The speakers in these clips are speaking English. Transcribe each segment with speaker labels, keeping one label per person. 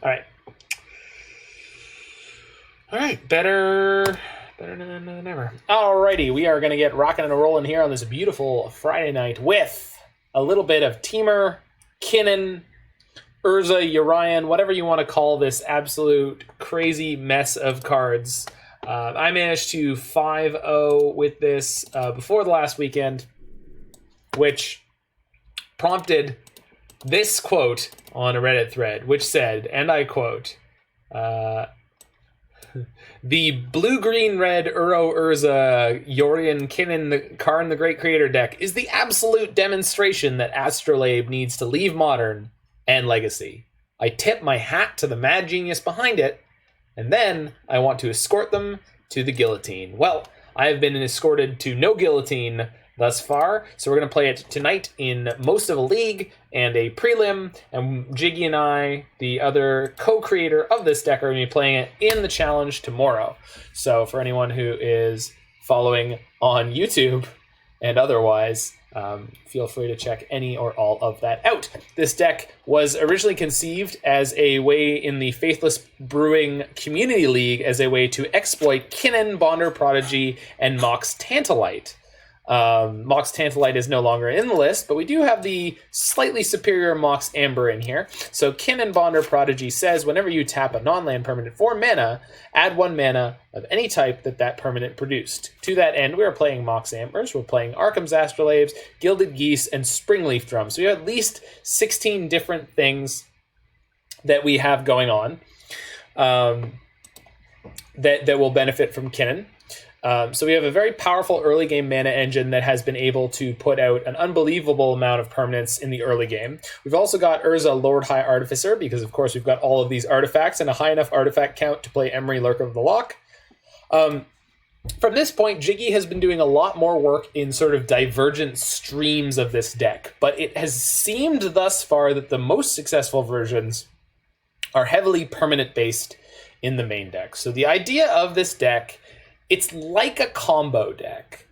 Speaker 1: right. All right, better than ever. Alrighty, we are going to get rocking and rolling here on this beautiful Friday night with a little bit of Temur, Kinnan, Urza, Urian, whatever you want to call this absolute crazy mess of cards. I managed to 5-0 with this before the last weekend, which prompted this quote on a Reddit thread, which said, and I quote, the blue-green-red Urza, Urian, Kinnan, Karn the Great Creator deck is the absolute demonstration that Astrolabe needs to leave Modern and Legacy. I tip my hat to the mad genius behind it, and then I want to escort them to the guillotine. Well, I have been escorted to no guillotine thus far, so we're going to play it tonight in most of a league and a prelim, and Jiggy and I, the other co-creator of this deck, are going to be playing it in the challenge tomorrow. So for anyone who is following on YouTube and otherwise, feel free to check any or all of that out. This deck was originally conceived as a way in the Faithless Brewing Community League as a way to exploit Kinnan, Bonder, Prodigy, and Mox Tantalite. Mox Tantalite is no longer in the list, but we do have the slightly superior Mox Amber in here. So Kinnan, Bonder, Prodigy says whenever you tap a non-land permanent for mana, add 1 mana of any type that permanent produced. To that end, we are playing Mox Ambers, we're playing Arcum's Astrolabes, Gilded Geese, and Springleaf Drum. So we have at least 16 different things that we have going on that will benefit from Kinnan. So we have a very powerful early game mana engine that has been able to put out an unbelievable amount of permanents in the early game. We've also got Urza, Lord High Artificer, because of course we've got all of these artifacts and a high enough artifact count to play Emry, Lurker of the Loch. From this point, Jiggy has been doing a lot more work in sort of divergent streams of this deck, but it has seemed thus far that the most successful versions are heavily permanent based in the main deck. So the idea of this deck, it's like a combo deck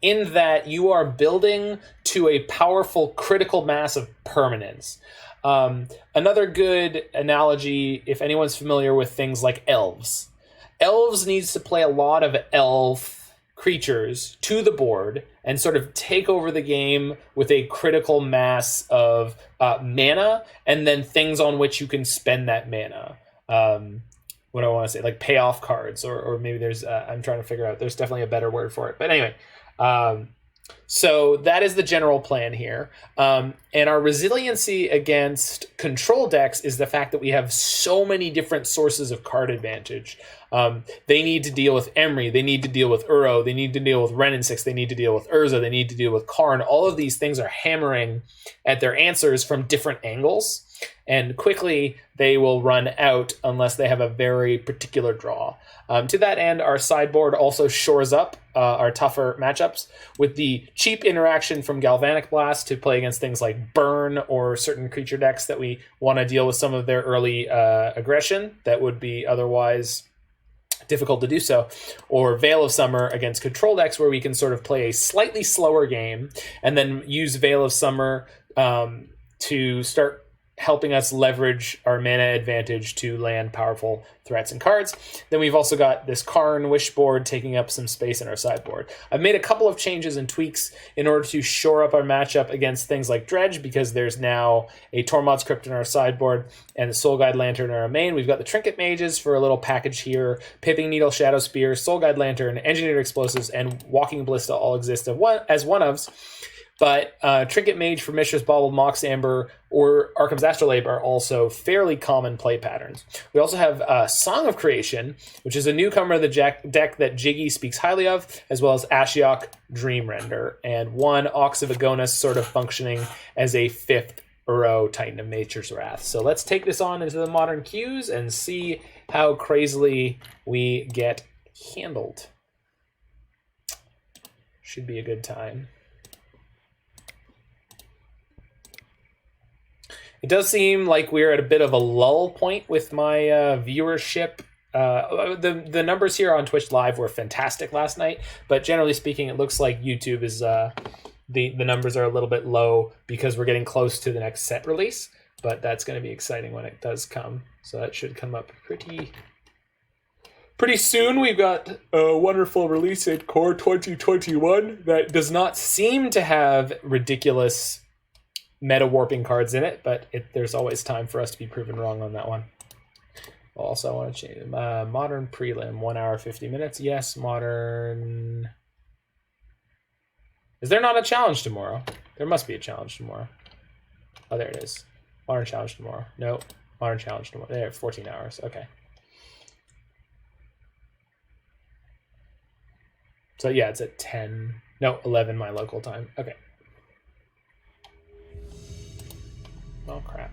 Speaker 1: in that you are building to a powerful critical mass of permanence. Another good analogy, if anyone's familiar with things like elves. Elves needs to play a lot of elf creatures to the board and sort of take over the game with a critical mass of mana and then things on which you can spend that mana. What do I want to say, like payoff cards, or maybe there's, I'm trying to figure out, there's definitely a better word for it. But anyway, so that is the general plan here. And our resiliency against control decks is the fact that we have so many different sources of card advantage. They need to deal with Emry, they need to deal with Uro, they need to deal with Wrenn and Six, they need to deal with Urza, they need to deal with Karn. All of these things are hammering at their answers from different angles. And quickly they will run out unless they have a very particular draw. To that end, our sideboard also shores up our tougher matchups with the cheap interaction from Galvanic Blast to play against things like Burn or certain creature decks that we want to deal with some of their early aggression that would be otherwise difficult to do so, or Veil of Summer against control decks where we can sort of play a slightly slower game and then use Veil of Summer to start helping us leverage our mana advantage to land powerful threats and cards. Then we've also got this Karn Wish board taking up some space in our sideboard. I've made a couple of changes and tweaks in order to shore up our matchup against things like Dredge, because there's now a Tormod's Crypt in our sideboard and the Soul Guide Lantern in our main. We've got the Trinket Mages for a little package here. Pithing Needle, Shadowspear, Soul Guide Lantern, Engineered Explosives, and Walking Ballista all exist as one-ofs. But Trinket Mage for Mishra's Bauble, Mox Amber, or Arcum's Astrolabe are also fairly common play patterns. We also have Song of Creation, which is a newcomer of the deck that Jiggy speaks highly of, as well as Ashiok Dream Render, and one Ox of Agonas sort of functioning as a fifth Uro Titan of Nature's Wrath. So let's take this on into the modern queues and see how crazily we get handled. Should be a good time. It does seem like we're at a bit of a lull point with my viewership. The numbers here on Twitch Live were fantastic last night, but generally speaking, it looks like YouTube is the numbers are a little bit low because we're getting close to the next set release. but that's going to be exciting when it does come. So that should come up pretty soon. We've got a wonderful release at Core 2021 that does not seem to have ridiculous meta warping cards in it, but there's always time for us to be proven wrong on that one. Also, I want to change Modern prelim, 1 hour 50 minutes. Yes, Modern. Is there not a challenge tomorrow? There must be a challenge tomorrow. Oh, there it is. Modern challenge tomorrow. No, Modern challenge tomorrow. There, 14 hours. Okay. So yeah, it's at 10. No, 11 my local time. Okay. Oh crap.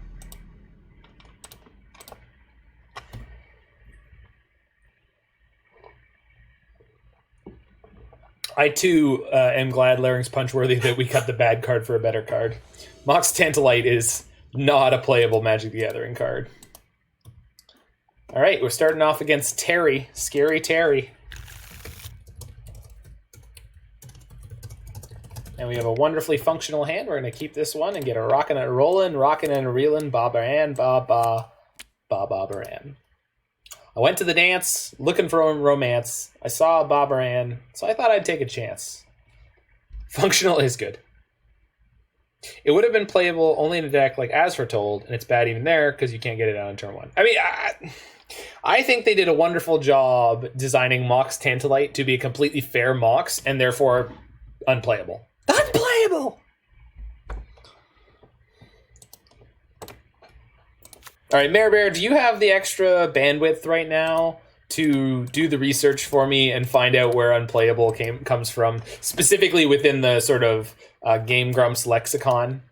Speaker 1: I too am glad Larynx Punchworthy that we cut the bad card for a better card. Mox Tantalite is not a playable Magic the Gathering card. All right, we're starting off against Terry, Scary Terry. And we have a wonderfully functional hand. We're going to keep this one and get a rockin' and rollin', rockin' and reelin', ba-ba-ran, ba-ba, ba-ba-ba-ran. I went to the dance looking for romance. I saw a Babaran, so I thought I'd take a chance. Functional is good. It would have been playable only in a deck like As Foretold, and it's bad even there because you can't get it out on turn 1. I mean, I think they did a wonderful job designing Mox Tantalite to be a completely fair Mox, and therefore unplayable. Unplayable! All right, Mare Bear, do you have the extra bandwidth right now to do the research for me and find out where unplayable comes from, specifically within the sort of Game Grumps lexicon?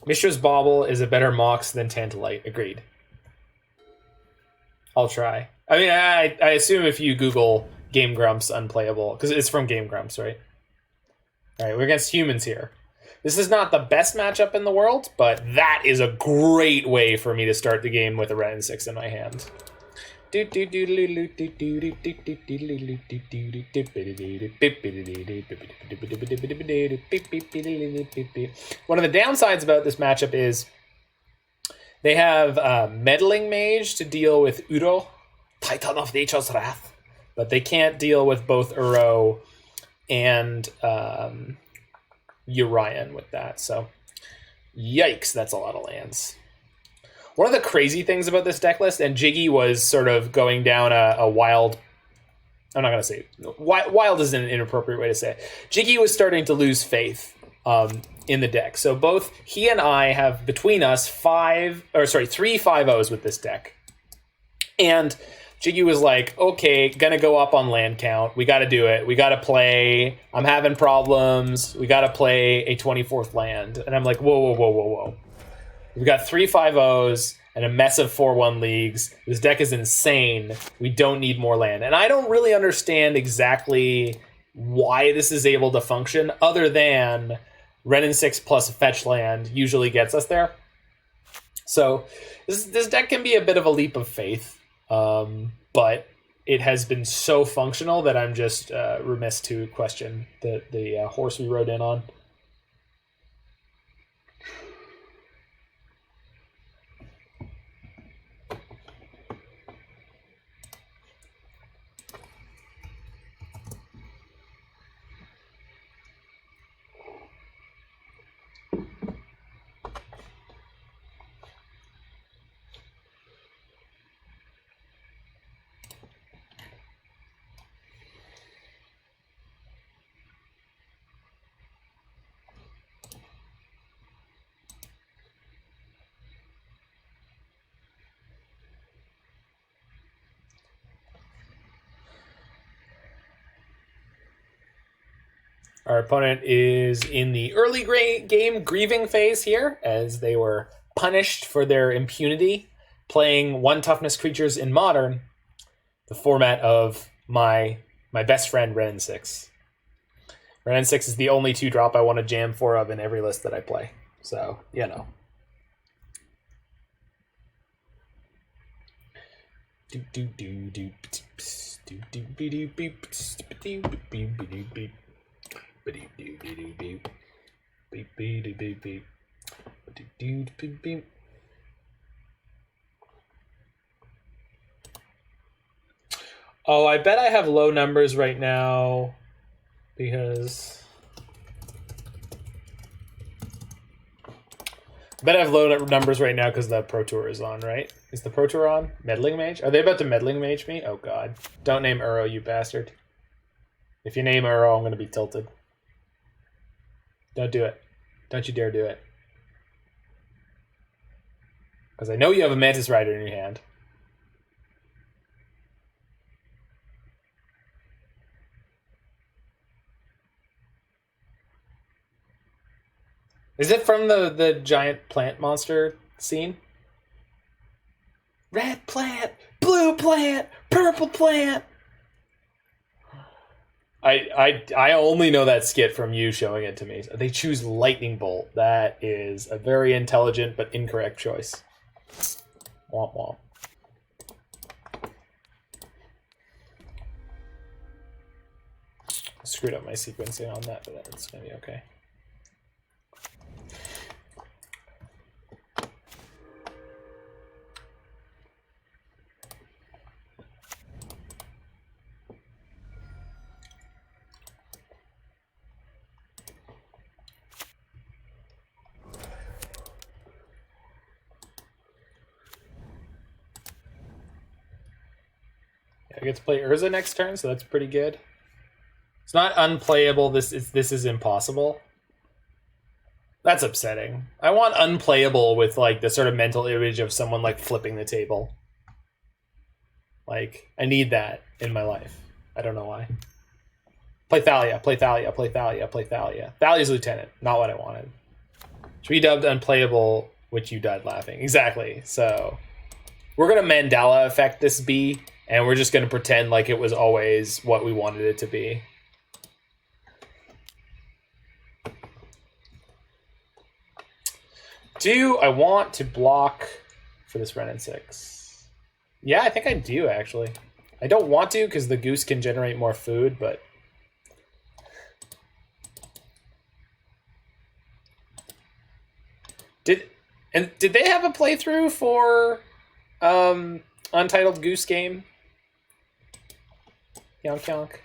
Speaker 1: Mishra's Bauble is a better Mox than Tantalite. Agreed. I'll try. I mean, I assume if you Google Game Grumps unplayable, because it's from Game Grumps, right? All right, we're against humans here. This is not the best matchup in the world, but that is a great way for me to start the game with a Wrenn and Six in my hand. One of the downsides about this matchup is they have Meddling Mage to deal with Uro, Titan of Nature's Wrath, but they can't deal with both Uro and Urian with that, so yikes, that's a lot of lands. One of the crazy things about this deck list, and Jiggy was sort of going down a wild, I'm not going to say, wild is an inappropriate way to say it. Jiggy was starting to lose faith in the deck, so both he and I have between us 3 5-0s with this deck, and Jiggy was like, okay, gonna go up on land count. We got to do it. We got to play. I'm having problems. We got to play a 24th land. And I'm like, whoa. We've got 3 5-0s and a mess of 4-1 leagues. This deck is insane. We don't need more land. And I don't really understand exactly why this is able to function, other than Wrenn and Six plus fetch land usually gets us there. So this deck can be a bit of a leap of faith. But it has been so functional that I'm just remiss to question the horse we rode in on. Our opponent is in the early game grieving phase here, as they were punished for their impunity playing 1 toughness creatures in Modern, the format of my best friend Wrenn and Six. Wrenn and Six is the only 2-drop I want to jam 4 of in every list that I play. So, you know. Oh, I bet I have low numbers right now because... I bet I have low numbers right now because the Pro Tour is on, right? Is the Pro Tour on? Meddling Mage? Are they about to Meddling Mage me? Oh, God. Don't name Uro, you bastard. If you name Uro, I'm going to be tilted. Don't do it. Don't you dare do it. Because I know you have a Mantis Rider in your hand. Is it from the giant plant monster scene? Red plant, blue plant, purple plant. I only know that skit from you showing it to me. They choose Lightning Bolt. That is a very intelligent but incorrect choice. Womp womp. I screwed up my sequencing on that, but that's gonna be okay. I get to play Urza next turn, so that's pretty good. It's not unplayable. This is impossible. That's upsetting. I want unplayable with like the sort of mental image of someone like flipping the table. Like, I need that in my life. I don't know why. Play Thalia, play Thalia, play Thalia, play Thalia. Thalia's Lieutenant, not what I wanted. Should be dubbed unplayable, which you died laughing. Exactly. So we're gonna Mandela effect this B, and we're just gonna pretend like it was always what we wanted it to be. Do I want to block for this Wrenn and Six? Yeah, I think I do, actually. I don't want to because the goose can generate more food, but... Did they have a playthrough for Untitled Goose Game? Yonk yonk.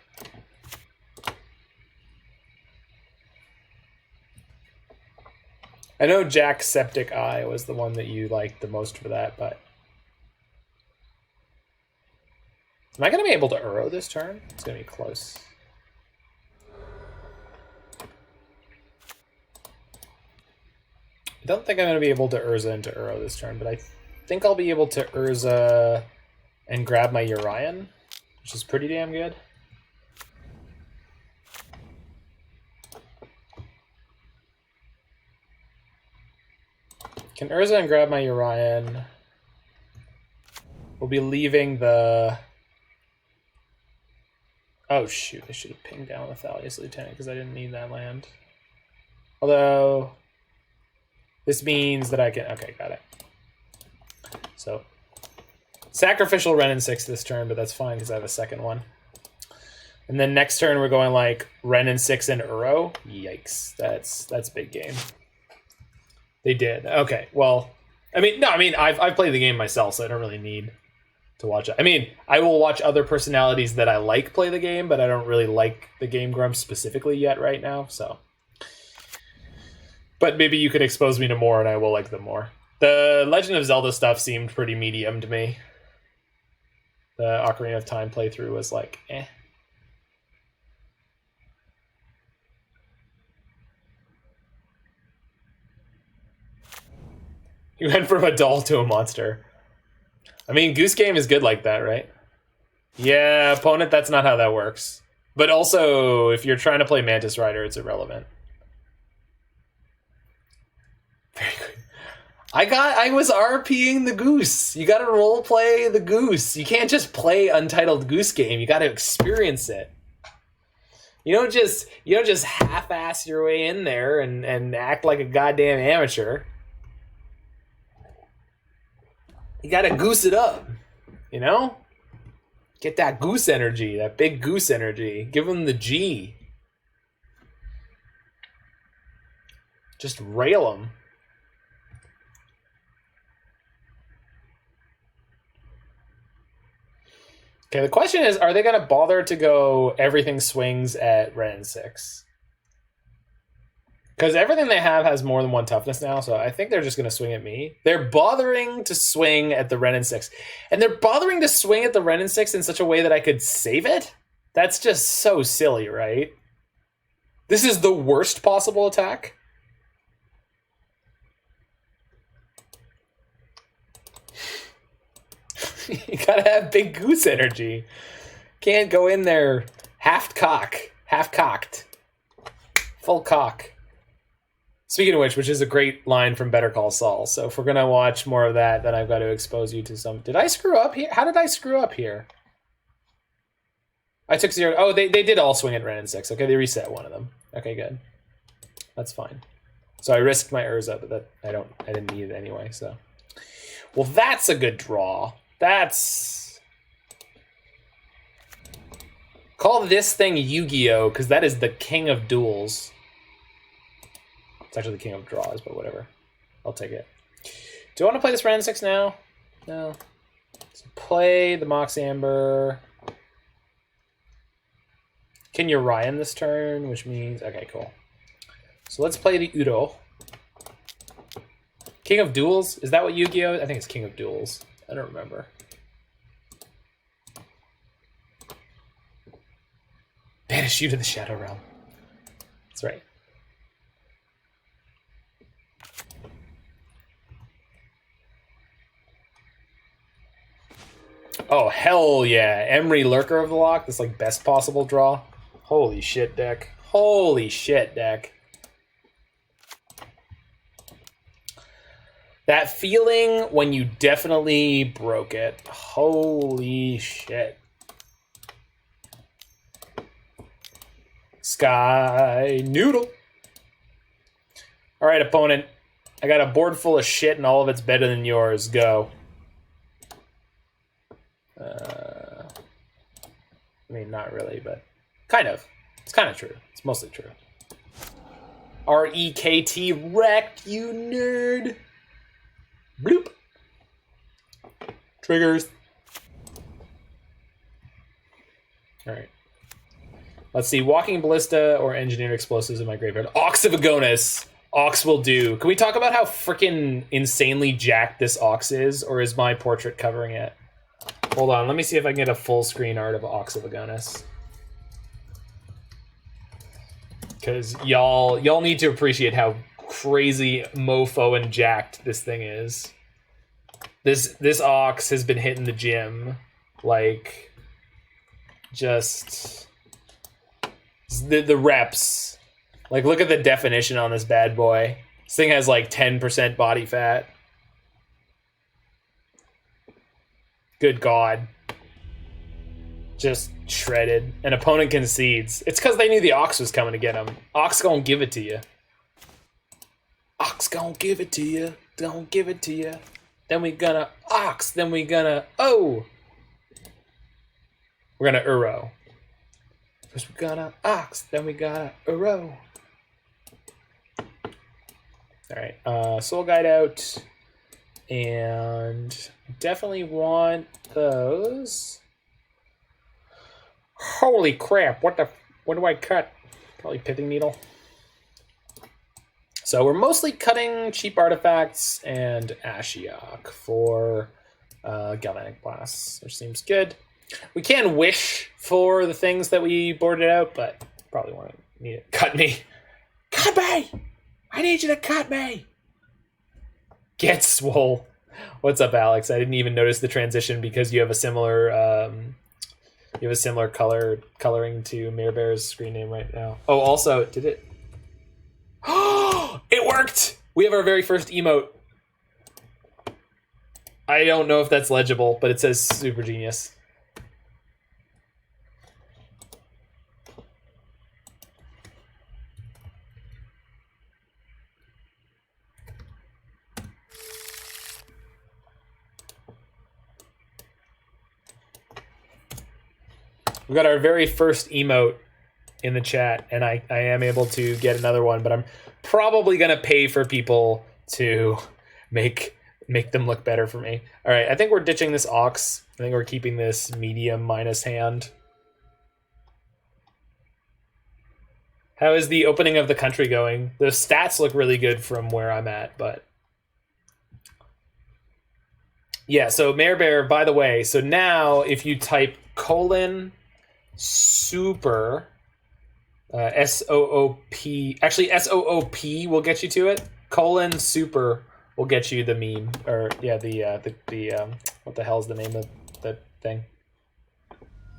Speaker 1: I know Jack's Septic Eye was the one that you liked the most for that, but... Am I going to be able to Uro this turn? It's going to be close. I don't think I'm going to be able to Urza into Uro this turn, but I think I'll be able to Urza and grab my Urian, which is pretty damn good. Can Urza and grab my Urian. We'll be leaving the... Oh shoot, I should have pinged down with Thalia's Lieutenant because I didn't need that land. Although, this means that I can... Okay, got it. So, sacrificial Wrenn and Six this turn, but that's fine because I have a second one. And then next turn we're going like Wrenn and Six and Uro. Yikes, that's big game. They did. Okay, well, I've played the game myself, so I don't really need to watch it. I mean, I will watch other personalities that I like play the game, but I don't really like the Game Grumps specifically yet right now, so. But maybe you could expose me to more and I will like them more. The Legend of Zelda stuff seemed pretty medium to me. The Ocarina of Time playthrough was like, eh. You went from a doll to a monster. I mean, Goose Game is good like that, right? Yeah, opponent, that's not how that works. But also, if you're trying to play Mantis Rider, it's irrelevant. Very good. I was RPing the goose. You gotta roleplay the goose. You can't just play Untitled Goose Game. You gotta experience it. You don't just half-ass your way in there and act like a goddamn amateur. You gotta goose it up, you know? Get that goose energy, that big goose energy. Give them the G. Just rail them. Okay, the question is, are they going to bother to go everything swings at Wrenn and Six? Because everything they have has more than one toughness now, so I think they're just going to swing at me. They're bothering to swing at the Wrenn and Six. And they're bothering to swing at the Wrenn and Six in such a way that I could save it? That's just so silly, right? This is the worst possible attack. You gotta have big goose energy. Can't go in there half-cocked. Full cock. Speaking of which is a great line from Better Call Saul. So if we're going to watch more of that, then I've got to expose you to some... Did I screw up here? How did I screw up here? I took 0... Oh, they did all swing at Wrenn and Six. Okay, they reset one of them. Okay, good. That's fine. So I risked my Urza, but I didn't need it anyway, so... Well, that's a good draw. That's... Call this thing Yu-Gi-Oh! Because that is the king of duels. It's actually the king of draws, but whatever. I'll take it. Do I want to play this Wrenn and Six now? No. So play the Mox Amber. Can you Ryan this turn? Which means... Okay, cool. So let's play the Udo. King of Duels? Is that what Yu-Gi-Oh? I think it's King of Duels. I don't remember. Banish you to the Shadow Realm. That's right. Oh, hell yeah. Emry Lurker of the Loch. This like best possible draw. Holy shit, deck. Holy shit, deck. That feeling when you definitely broke it. Holy shit. Sky Noodle. All right, opponent. I got a board full of shit and all of it's better than yours. Go. I mean, not really, but kind of. It's kind of true. It's mostly true. R-E-K-T, wrecked, you nerd. Bloop. Triggers. All right. Let's see. Walking Ballista or Engineered Explosives in my graveyard. Ox of Agonas. Ox will do. Can we talk about how freaking insanely jacked this Ox is? Or is my portrait covering it? Hold on. Let me see if I can get a full screen art of Ox of Agonas. Because y'all need to appreciate how crazy mofo and jacked this thing is. This Ox has been hitting the gym. Like, just... The reps. Like, look at the definition on this bad boy. This thing has like 10% body fat. Good God. Just shredded. An opponent concedes. It's because they knew the Ox was coming to get him. Ox gonna give it to you. Ox gonna give it to you. Don't give it to you. Then we gonna Ox. Then we gonna... Oh! We're gonna Uro. First we gonna Ox. Then we gonna Uro. Alright. Soul Guide out. And definitely want those. Holy crap, what do I cut? Probably Pithing Needle. So we're mostly cutting cheap artifacts and Ashiok for Galvanic Blast, which seems good. We can wish for the things that we boarded out, but probably won't need it. Cut me! Cut me! I need you to cut me! Get swole. What's up, Alex? I didn't even notice the transition because you have a similar coloring to Mirror Bear's screen name right now. Oh, also, did it? Oh, it worked! We have our very first emote. I don't know if that's legible, but it says Super Genius. We got our very first emote in the chat, and I am able to get another one, but I'm probably going to pay for people to make make them look better for me. All right, I think we're ditching this Ox. I think we're keeping this medium minus hand. How is the opening of the country going? The stats look really good from where I'm at, but... Yeah, so Mayor Bear, by the way, so now if you type :super, S-O-O-P, actually S-O-O-P will get you to it. :super will get you the meme, or yeah, the what the hell is the name of the thing?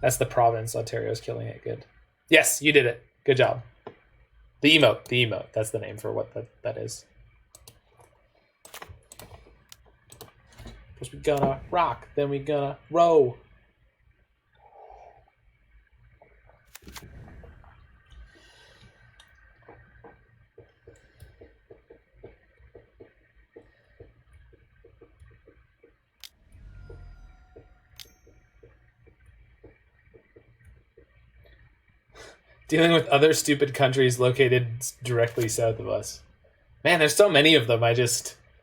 Speaker 1: That's the province. Ontario's killing it. Good. Yes, you did it. Good job. The emote. That's the name for what that is. First we gonna rock, then we gonna row. Dealing with other stupid countries located directly south of us. Man, there's so many of them.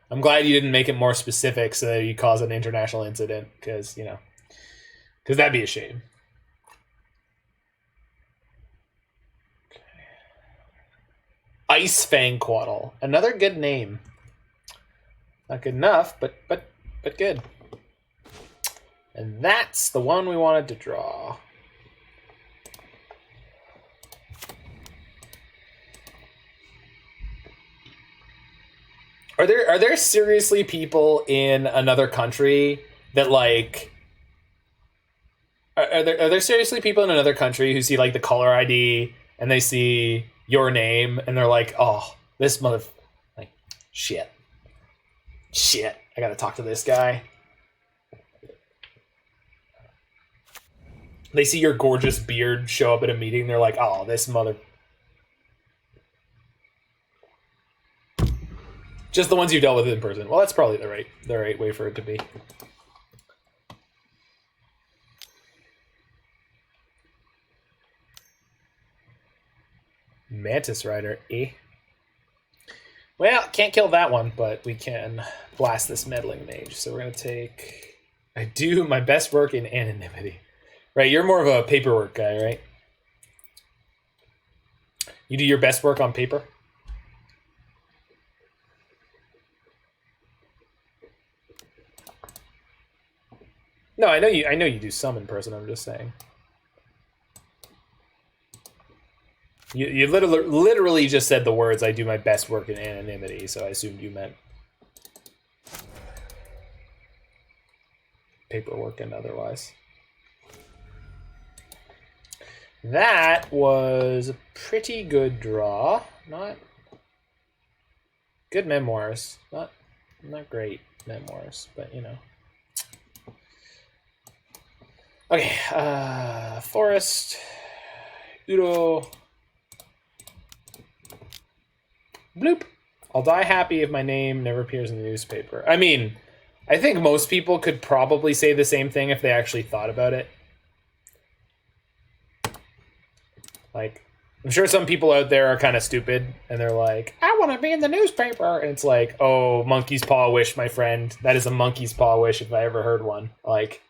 Speaker 1: I'm glad you didn't make it more specific so that you cause an international incident, because that'd be a shame. Okay. Ice Fang Quaddle, another good name. Not good enough, but good. And that's the one we wanted to draw. Are there seriously people in another country that like? Are there seriously people in another country who see like the caller ID and they see your name and they're like, oh, this like, shit, I gotta talk to this guy. They see your gorgeous beard show up at a meeting. They're like, oh, this mother. Just the ones you dealt with in person. Well, that's probably the right way for it to be. Mantis Rider, eh? Well, can't kill that one, but we can blast this Meddling Mage. So we're going to take... I do my best work in anonymity. Right, you're more of a paperwork guy, right? You do your best work on paper? No, I know you do some in person, I'm just saying. You literally just said the words, I do my best work in anonymity, so I assumed you meant paperwork and otherwise. That was a pretty good draw. Not good memoirs. Not great memoirs, but you know. Okay, Forest, Udo, bloop. I'll die happy if my name never appears in the newspaper. I mean, I think most people could probably say the same thing if they actually thought about it. Like, I'm sure some people out there are kind of stupid, and they're like, I want to be in the newspaper. And it's like, oh, monkey's paw wish, my friend. That is a monkey's paw wish if I ever heard one. Like...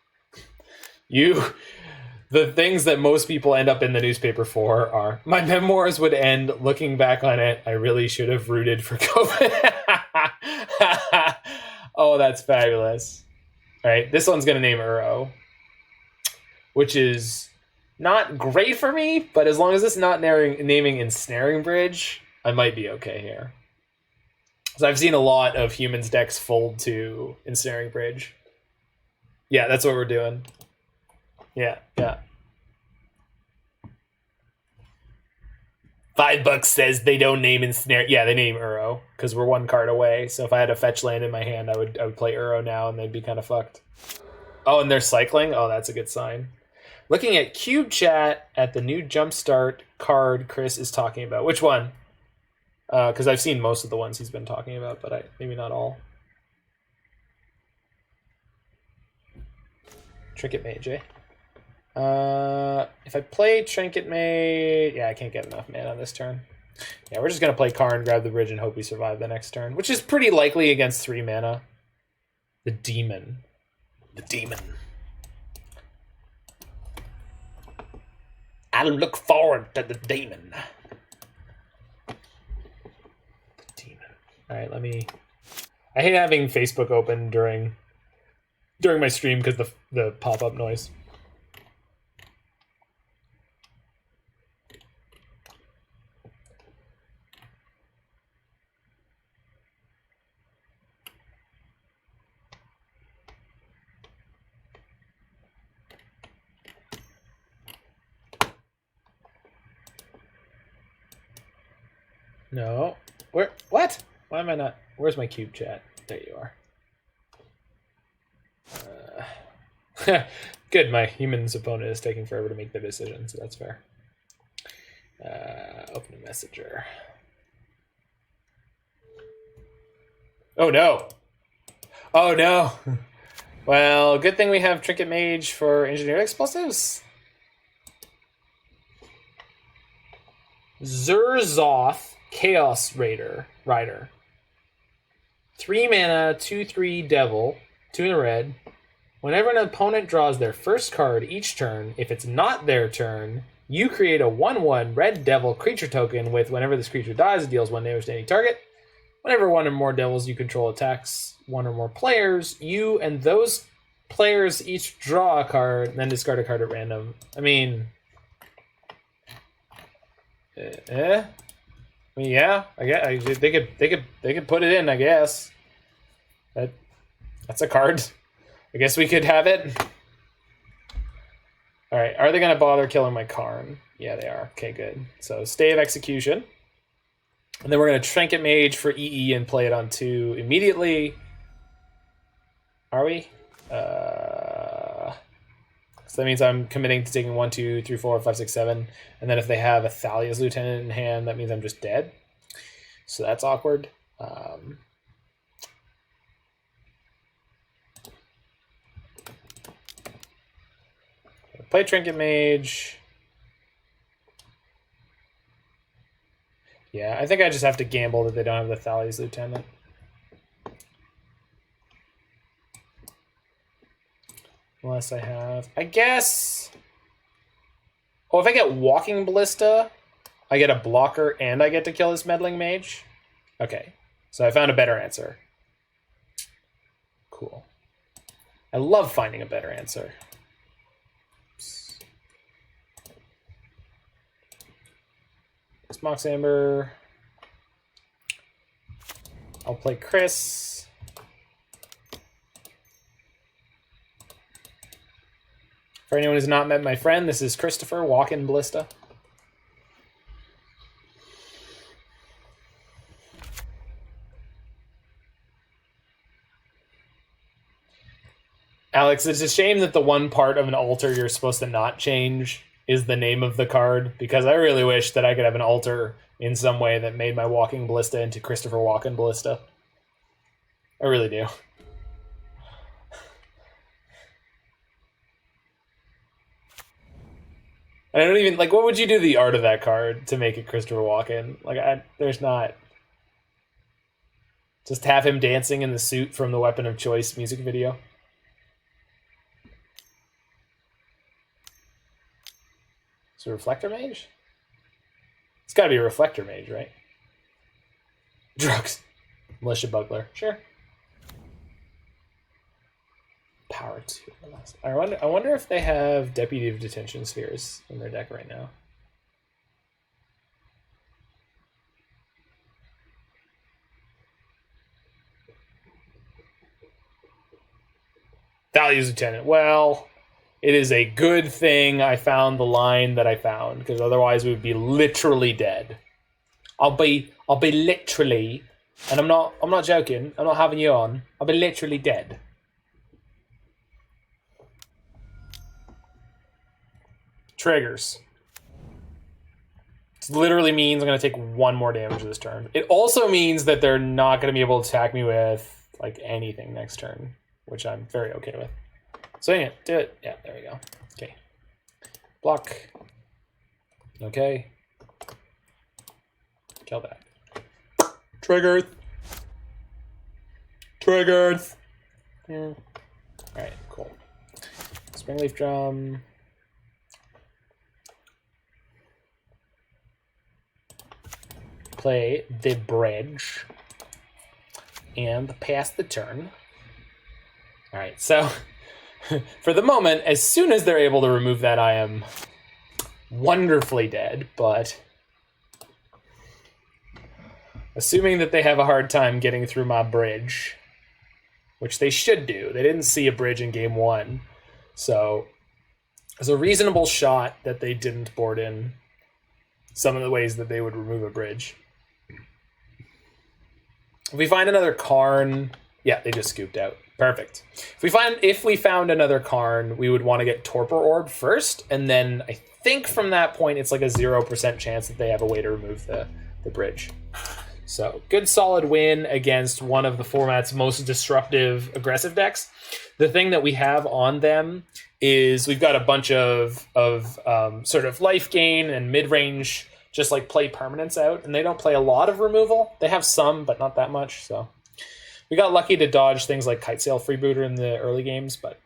Speaker 1: The things that most people end up in the newspaper for are, my memoirs would end looking back on it, I really should have rooted for COVID. Oh, that's fabulous. All right, this one's going to name Uro, which is not great for me, but as long as it's not naming Ensnaring Bridge, I might be okay here. So I've seen a lot of humans decks fold to Ensnaring Bridge. Yeah, that's what we're doing. Yeah. $5 says they don't name Ensnare. Yeah, they name Uro because we're one card away. So if I had a fetch land in my hand, I would play Uro now, and they'd be kind of fucked. Oh, and they're cycling. Oh, that's a good sign. Looking at Cube Chat at the new Jumpstart card Chris is talking about. Which one? Because I've seen most of the ones he's been talking about, but maybe not all. Trinket Mage, eh? If I play Trinket Mage... Yeah, I can't get enough mana this turn. Yeah, we're just going to play Karn, grab the bridge, and hope we survive the next turn, which is pretty likely against 3 mana. The demon. The demon. I look forward to the demon. The demon. All right, let me... I hate having Facebook open during my stream because the pop-up noise. No. Where? What? Why am I not? Where's my cube chat? There you are. Good. My human's opponent is taking forever to make their decision, so that's fair. Open a messenger. Oh no. Oh no. Well, good thing we have Trinket Mage for engineered explosives. Zurzoth Chaos Rider. 3 mana, 2/3 devil, 2 in red. Whenever an opponent draws their first card each turn, if it's not their turn, you create a 1/1 red devil creature token with whenever this creature dies, it deals 1 damage to any target. Whenever one or more devils you control attacks one or more players, you and those players each draw a card, then discard a card at random. I mean, yeah, I guess they could put it in. I guess that's a card. I guess we could have it. All right, are they gonna bother killing my Karn? Yeah, they are. Okay, good. So Stay of Execution, and then we're gonna Trinket Mage for EE and play it on 2 immediately. Are we? So that means I'm committing to taking 1, 2, 3, 4, 5, 6, 7. And then if they have a Thalia's Lieutenant in hand, that means I'm just dead. So that's awkward. Play Trinket Mage. Yeah, I think I just have to gamble that they don't have the Thalia's Lieutenant. Unless I have... I guess... Oh, if I get Walking Ballista, I get a blocker and I get to kill this Meddling Mage? Okay, so I found a better answer. Cool. I love finding a better answer. Oops. It's Mox Amber. I'll play Chris. For anyone who's not met my friend, this is Christopher, Walking Ballista. Alex, it's a shame that the one part of an altar you're supposed to not change is the name of the card, because I really wish that I could have an altar in some way that made my Walking Ballista into Christopher Walking Ballista. I really do. I don't even, like, what would you do the art of that card to make it Christopher Walken? Like, there's not. Just have him dancing in the suit from the Weapon of Choice music video. Is it a Reflector Mage? It's gotta be a Reflector Mage, right? Drugs. Militia Bugler. Sure. Power 2. I wonder if they have Deputy of Detention Spheres in their deck right now. Values Lieutenant. Well, it is a good thing I found the line that I found, because otherwise we would be literally dead. I'll be literally, and I'm not joking. I'm not having you on. I'll be literally dead. Triggers. It literally means I'm going to take 1 more damage this turn. It also means that they're not going to be able to attack me with like anything next turn, which I'm very okay with. So yeah, do it. Yeah, there we go. Okay. Block. Okay. Kill that. Triggered. Triggered. Yeah. Alright, cool. Springleaf Drum. Play the bridge. And pass the turn. Alright, so for the moment, as soon as they're able to remove that, I am wonderfully dead, but assuming that they have a hard time getting through my bridge, which they should do. They didn't see a bridge in game 1, so there's a reasonable shot that they didn't board in some of the ways that they would remove a bridge. If we find another Karn, yeah, they just scooped out. Perfect. If we found another Karn, we would want to get Torpor Orb first, and then I think from that point it's like a 0% chance that they have a way to remove the bridge. So good solid win against one of the format's most disruptive aggressive decks. The thing that we have on them is we've got a bunch of sort of life gain and mid-range just like play permanents out, and they don't play a lot of removal. They have some, but not that much. So we got lucky to dodge things like Kitesail Freebooter in the early games, but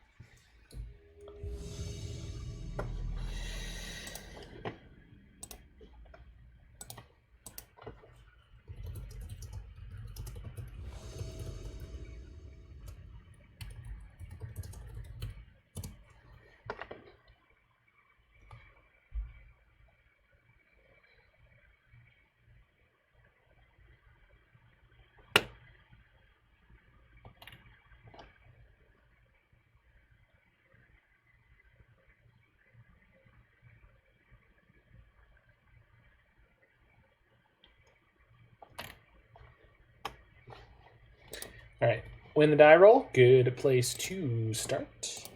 Speaker 1: all right, win the die roll. Good place to start.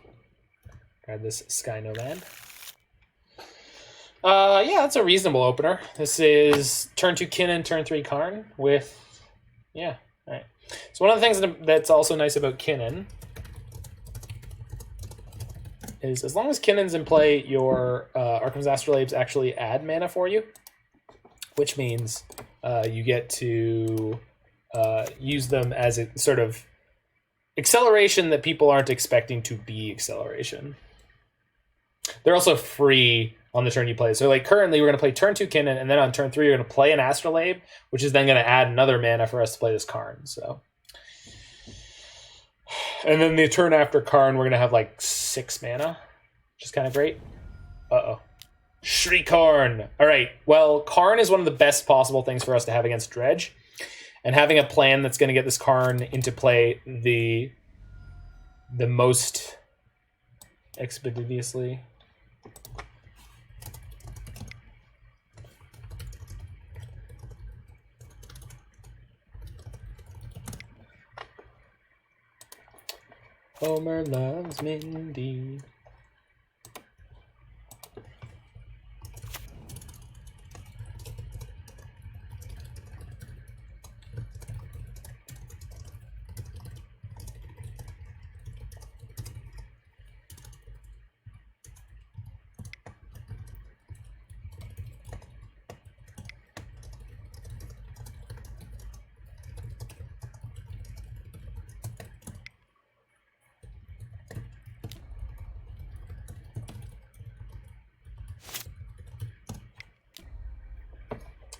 Speaker 1: Grab this Sky Nomad. Yeah, that's a reasonable opener. This is turn 2 Kinnan, turn 3 Karn with, yeah, all right. So one of the things that's also nice about Kinnan is as long as Kinnan's in play, your Arcum's Astrolabes actually add mana for you, which means you get to use them as a sort of acceleration that people aren't expecting to be acceleration. They're also free on the turn you play. So like currently we're going to play turn 2 Kinnan, and then on turn 3 you're going to play an Astrolabe, which is then going to add another mana for us to play this Karn. So, and then the turn after Karn we're going to have like 6 mana, which is kind of great. Uh-oh. Shriekarn. All right. Well, Karn is one of the best possible things for us to have against Dredge. And having a plan that's going to get this Karn into play the most expeditiously. Homer loves Mindy.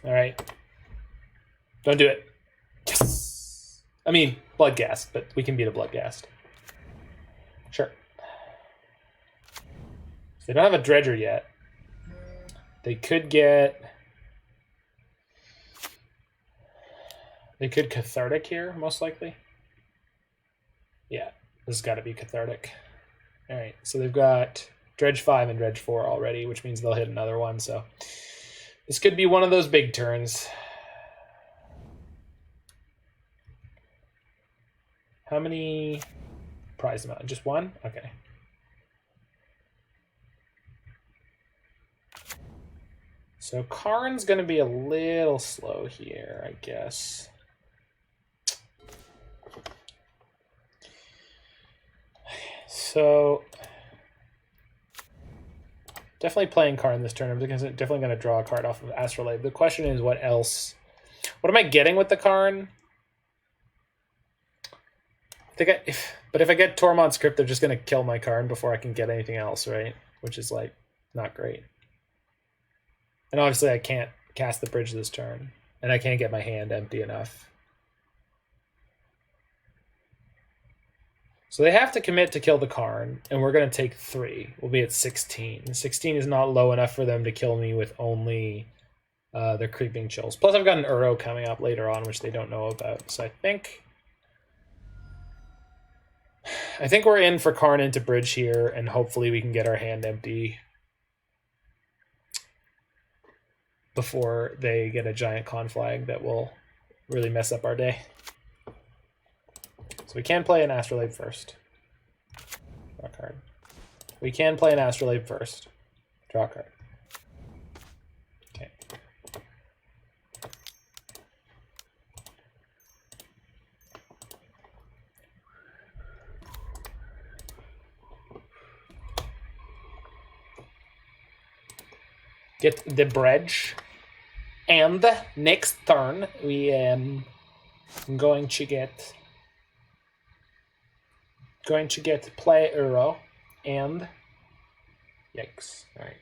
Speaker 1: All right. Don't do it. Yes. I mean, Bloodghast, but we can beat a Bloodghast. Sure. They don't have a Dredger yet. They could get... They could Cathartic here, most likely. Yeah, this has got to be Cathartic. All right, so they've got Dredge 5 and Dredge 4 already, which means they'll hit another one, so... This could be one of those big turns. How many prize amount? Just one? Okay. So Karn's going to be a little slow here, I guess. So... Definitely playing Karn this turn. I'm definitely going to draw a card off of Astrolabe. The question is, what else? What am I getting with the Karn? But if I get Tormod's Crypt, they're just going to kill my Karn before I can get anything else, right? Which is, like, not great. And obviously I can't cast the bridge this turn. And I can't get my hand empty enough. So they have to commit to kill the Karn, and we're going to take 3. We'll be at 16. 16 is not low enough for them to kill me with only their Creeping Chills. Plus I've got an Uro coming up later on, which they don't know about. So I think we're in for Karn into bridge here, and hopefully we can get our hand empty before they get a giant Conflag that will really mess up our day. So we can play an Astrolabe first. Draw a card. We can play an Astrolabe first. Draw a card. Okay. Get the bridge. And next turn, we going to get play Uro and yikes. All right.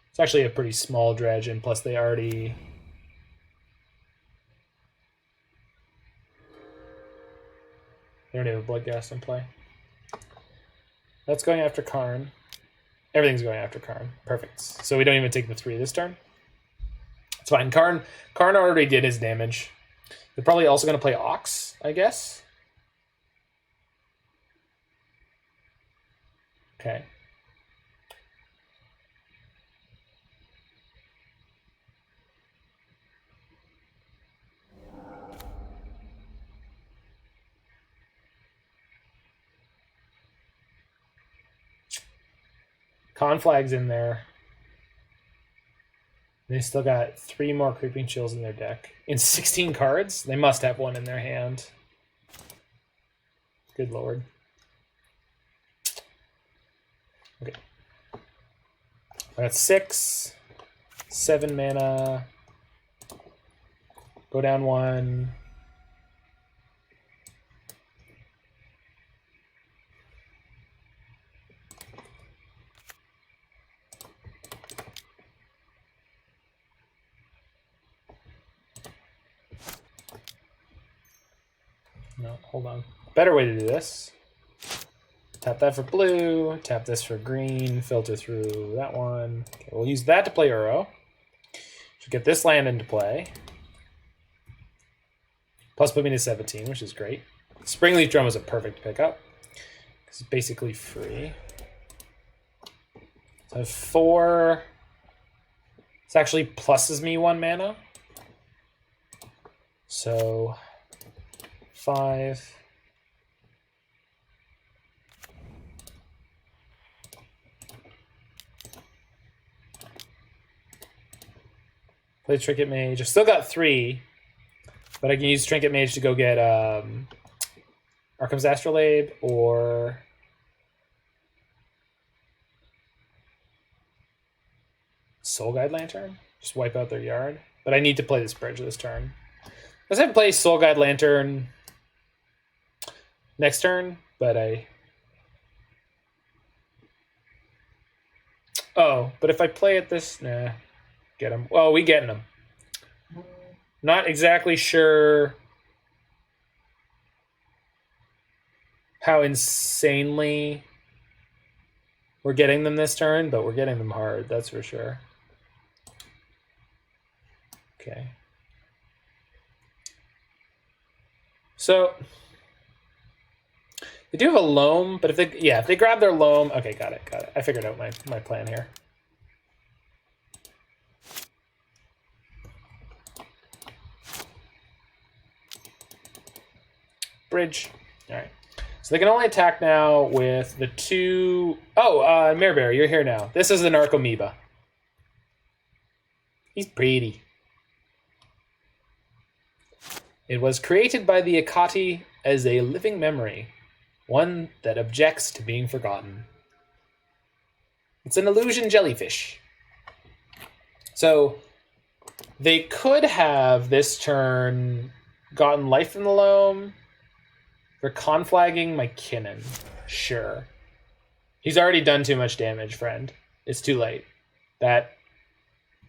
Speaker 1: It's actually a pretty small dredge, and plus they already have a Bloodghast in play. That's going after Karn. Everything's going after Karn. Perfect. So we don't even take the 3 this turn. It's fine. Karn already did his damage. They're probably also going to play Ox, I guess. Okay. Conflag's in there. They still got 3 more Creeping Chills in their deck. In 16 cards? They must have one in their hand. Good lord. Okay. I got 6. 7 mana. Go down 1. No, hold on. Better way to do this. Tap that for blue, tap this for green, filter through that one. Okay, we'll use that to play Uro. Should get this land into play. Plus put me to 17, which is great. Springleaf Drum is a perfect pickup. It's basically free. So I have 4. This actually pluses me 1 mana. So 5. Play Trinket Mage. I've still got 3, but I can use Trinket Mage to go get Arcum's Astrolabe or Soul Guide Lantern. Just wipe out their yard. But I need to play this bridge this turn. I was going to play Soul Guide Lantern next turn, but oh, but if I play it this... Nah. Get him. Well, we getting them. Not exactly sure how insanely we're getting them this turn, but we're getting them hard, that's for sure. Okay. So they do have a loam, but if they grab their loam, okay, got it. I figured out my plan here. Bridge. All right. So they can only attack now with the 2... Oh, Mirrorbear, you're here now. This is an Arcamoeba. He's pretty. It was created by the Akati as a living memory, one that objects to being forgotten. It's an illusion jellyfish. So they could have this turn gotten life from the loam, For conflagging my Kinnan. Sure. He's already done too much damage, friend. It's too late. That...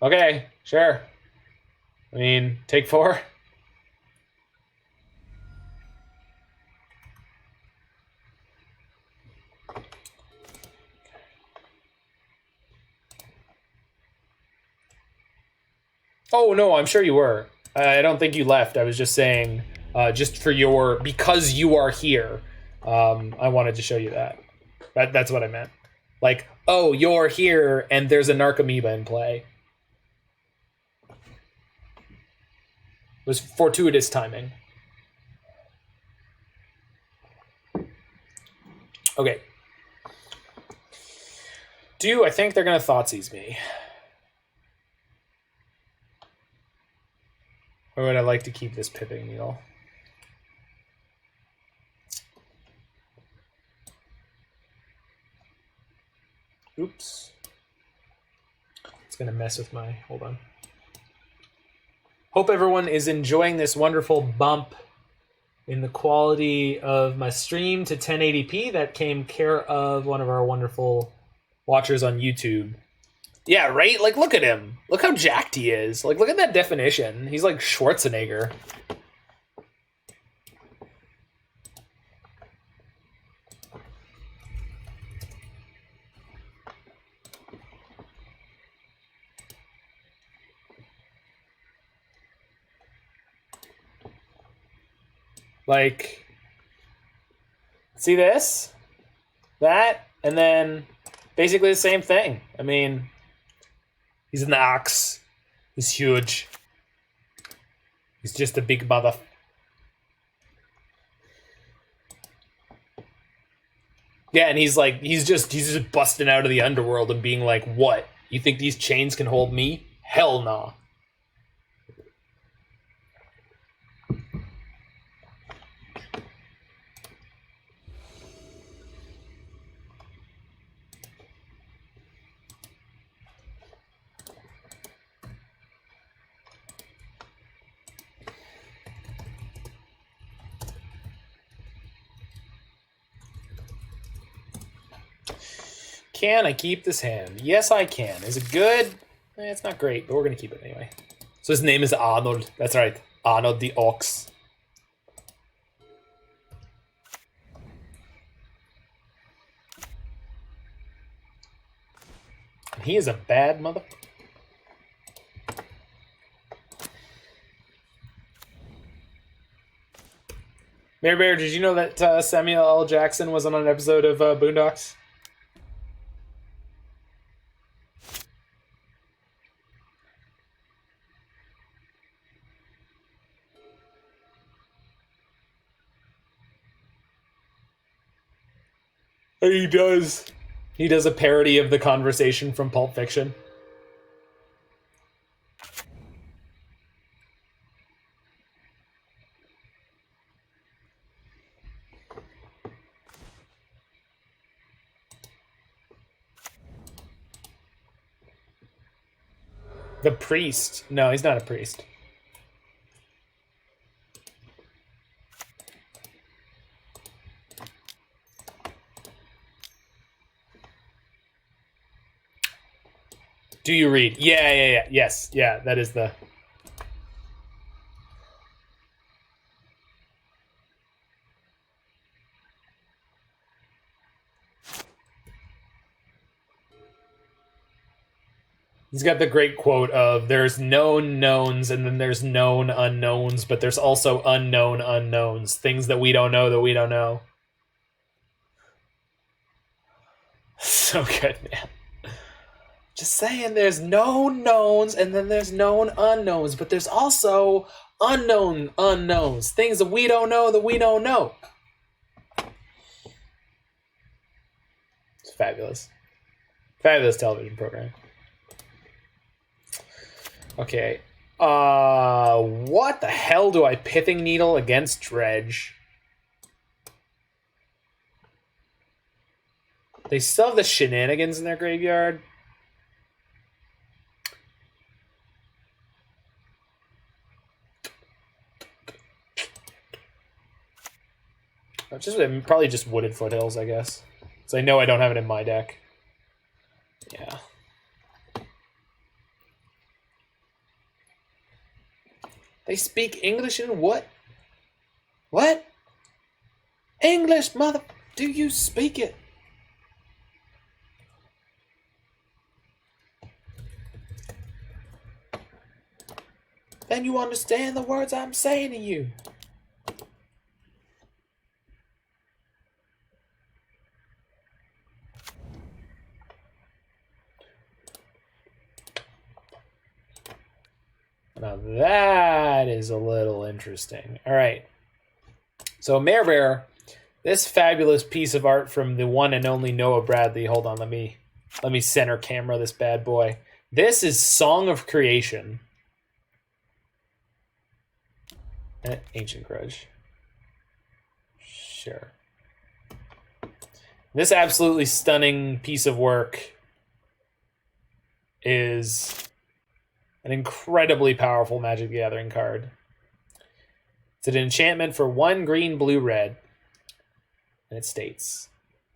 Speaker 1: Okay, sure. I mean, take 4. Oh, no, I'm sure you were. I don't think you left. I was just saying, just for your... Because you are here, I wanted to show you that. That's what I meant. Like, oh, you're here, and there's a Narcomoeba in play. It was fortuitous timing. Okay. I think they're going to Thoughtseize me. Or would I like to keep this Pithing Needle? Oops. It's going to mess with my... Hold on. Hope everyone is enjoying this wonderful bump in the quality of my stream to 1080p that came care of one of our wonderful watchers on YouTube. Yeah, right? Like, look at him. Look how jacked he is. Like, look at that definition. He's like Schwarzenegger. Like, see this? That? And then basically the same thing. I mean, he's an ox. He's huge. He's just a big mother. Yeah, and he's just busting out of the underworld and being like, what? You think these chains can hold me? Hell nah. Can I keep this hand? Yes, I can. Is it good? It's not great, but we're going to keep it anyway. So his name is Arnold. That's right. Arnold the Ox. And he is a bad mother... Mary Bear, did you know that Samuel L. Jackson was on an episode of Boondocks? He does. He does a parody of the conversation from Pulp Fiction. The priest. No, he's not a priest. Do you read? Yeah. Yes. Yeah, that is the... He's got the great quote of, there's known knowns and then there's known unknowns, but there's also unknown unknowns. Things that we don't know that we don't know. So good, man. Just saying, there's known knowns and then there's known unknowns, but there's also unknown unknowns. Things that we don't know that we don't know. It's fabulous. Fabulous television program. Okay. What the hell do I Pithing Needle against Dredge? They still have the shenanigans in their graveyard. Probably just Wooded Foothills, I guess. So I know I don't have it in my deck. Yeah. They speak English in what? What? English, mother... Do you speak it? Then you understand the words I'm saying to you. Now that is a little interesting. All right. So Mare Bear, this fabulous piece of art from the one and only Noah Bradley. Hold on, let me center camera this bad boy. This is Song of Creation. Ancient Grudge. Sure. This absolutely stunning piece of work is an incredibly powerful Magic the Gathering card. It's an enchantment for 1 green, blue, red. And it states,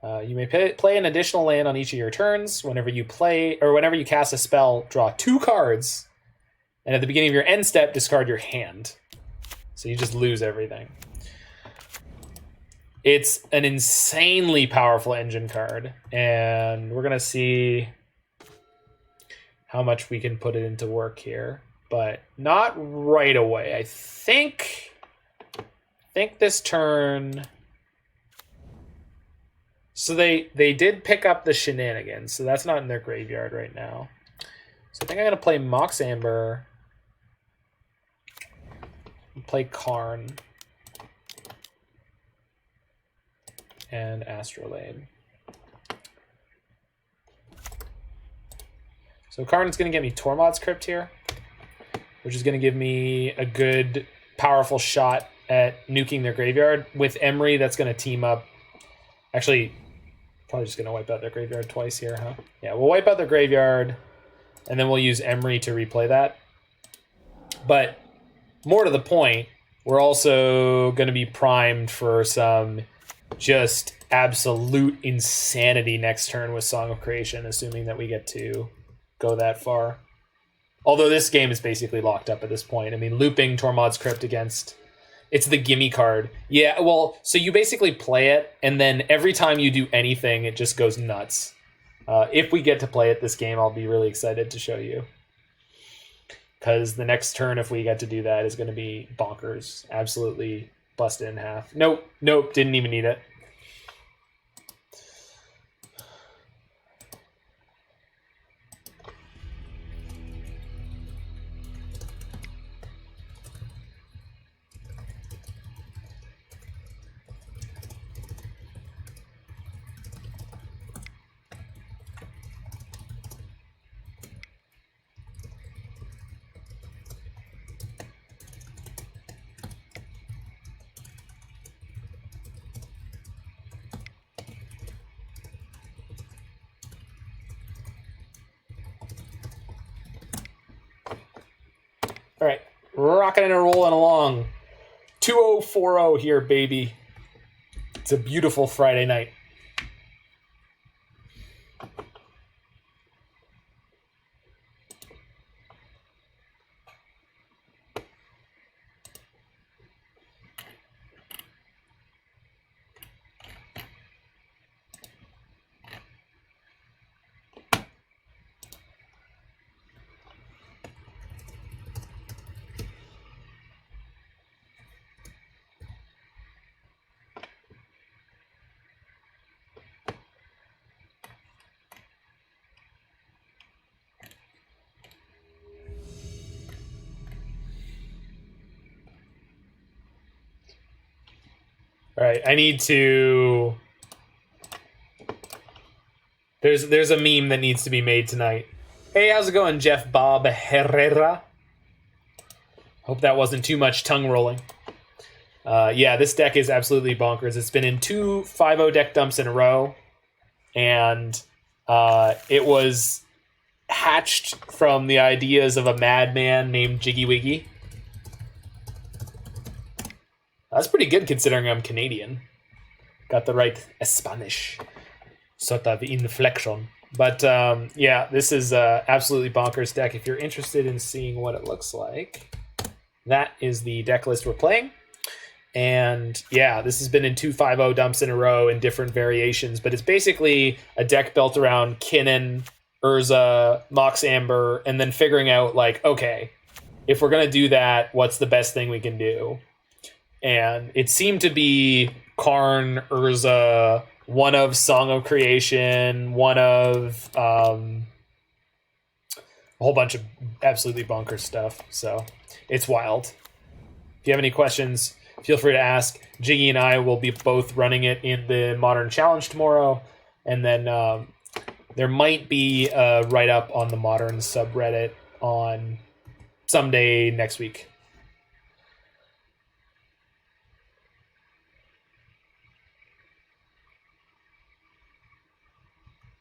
Speaker 1: you may play an additional land on each of your turns. Whenever you cast a spell, draw 2 cards. And at the beginning of your end step, discard your hand. So you just lose everything. It's an insanely powerful engine card. And we're going to see how much we can put it into work here. But not right away. I think this turn... So they did pick up the Shenanigans. So that's not in their graveyard right now. So I think I'm going to play Mox Amber... play Karn and Astrolabe. So Karn's going to get me Tormod's Crypt here, which is going to give me a good, powerful shot at nuking their graveyard. With Emry, that's going to team up. Actually, probably just going to wipe out their graveyard twice here, huh? Yeah, we'll wipe out their graveyard, and then we'll use Emry to replay that. But more to the point, we're also going to be primed for some just absolute insanity next turn with Song of Creation, assuming that we get to go that far. Although this game is basically locked up at this point. I mean, looping Tormod's Crypt against... It's the gimme card. Yeah, well, so you basically play it, and then every time you do anything, it just goes nuts. If we get to play it this game, I'll be really excited to show you. Because the next turn, if we get to do that, is going to be bonkers. Absolutely busted in half. Nope, didn't even need it. All right, rocking and rolling along. 2040 here, baby. It's a beautiful Friday night. All right, I need to... There's a meme that needs to be made tonight. Hey, how's it going, Jeff Bob Herrera? Hope that wasn't too much tongue rolling. Yeah, this deck is absolutely bonkers. It's been in 2 5-0 deck dumps in a row, and it was hatched from the ideas of a madman named Jiggy Wiggy. That's pretty good considering I'm Canadian. got the right Spanish sort of inflection. But yeah, this is absolutely bonkers deck. If you're interested in seeing what it looks like, that is the deck list we're playing. And yeah, this has been in 2 5-0 dumps in a row in different variations, but it's basically a deck built around Kinnan, Urza, Mox Amber, and then figuring out, like, okay, if we're going to do that, what's the best thing we can do? And it seemed to be Karn, Urza, one of Song of Creation, one of a whole bunch of absolutely bonkers stuff. So it's wild. If you have any questions, feel free to ask. Jiggy and I will be both running it in the Modern Challenge tomorrow. And then there might be a write-up on the Modern subreddit on someday next week.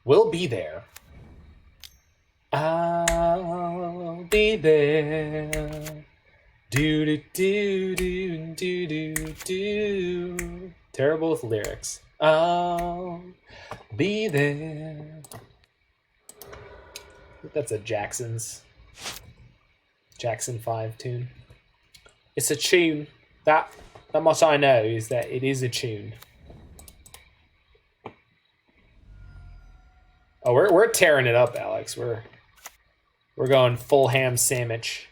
Speaker 1: We'll be there. I'll be there. Do do do do do do. Terrible with lyrics. I'll be there. I think that's a Jackson 5 tune. It's a tune. That much I know is that it is a tune. Oh, we're tearing it up, Alex. We're going full ham sandwich.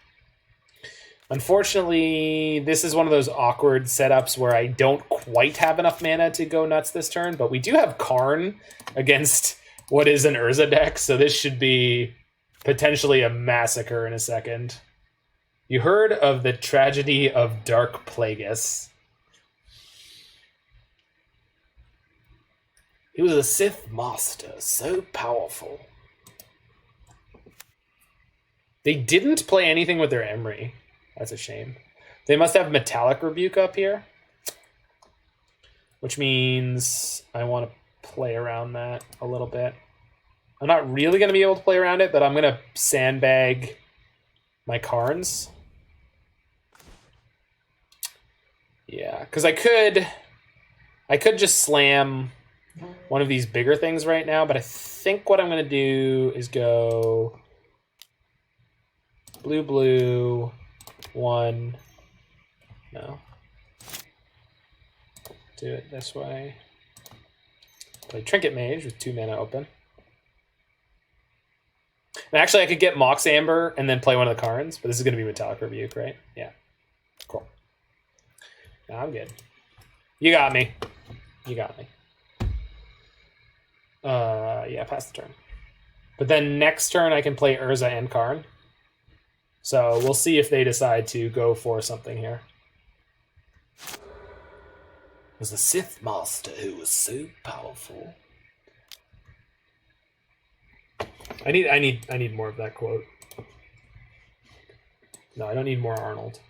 Speaker 1: Unfortunately, this is one of those awkward setups where I don't quite have enough mana to go nuts this turn, but we do have Karn against what is an Urza deck, so this should be potentially a massacre in a second. You heard of the tragedy of Dark Plagueis. He was a Sith master, so powerful. They didn't play anything with their Emry. That's a shame. They must have Metallic Rebuke up here, which means I want to play around that a little bit. I'm not really going to be able to play around it, but I'm going to sandbag my Karns. Yeah, because I could just slam one of these bigger things right now, but I think what I'm going to do is go blue, 1. No. Do it this way. Play Trinket Mage with 2 mana open. And actually, I could get Mox Amber and then play one of the Karns, but this is going to be Metallic Rebuke, right? Yeah. Cool. No, I'm good. You got me. You got me. Yeah, pass the turn. But then next turn I can play Urza and Karn. So we'll see if they decide to go for something here. It was the Sith Master who was so powerful. I need more of that quote. No, I don't need more Arnold.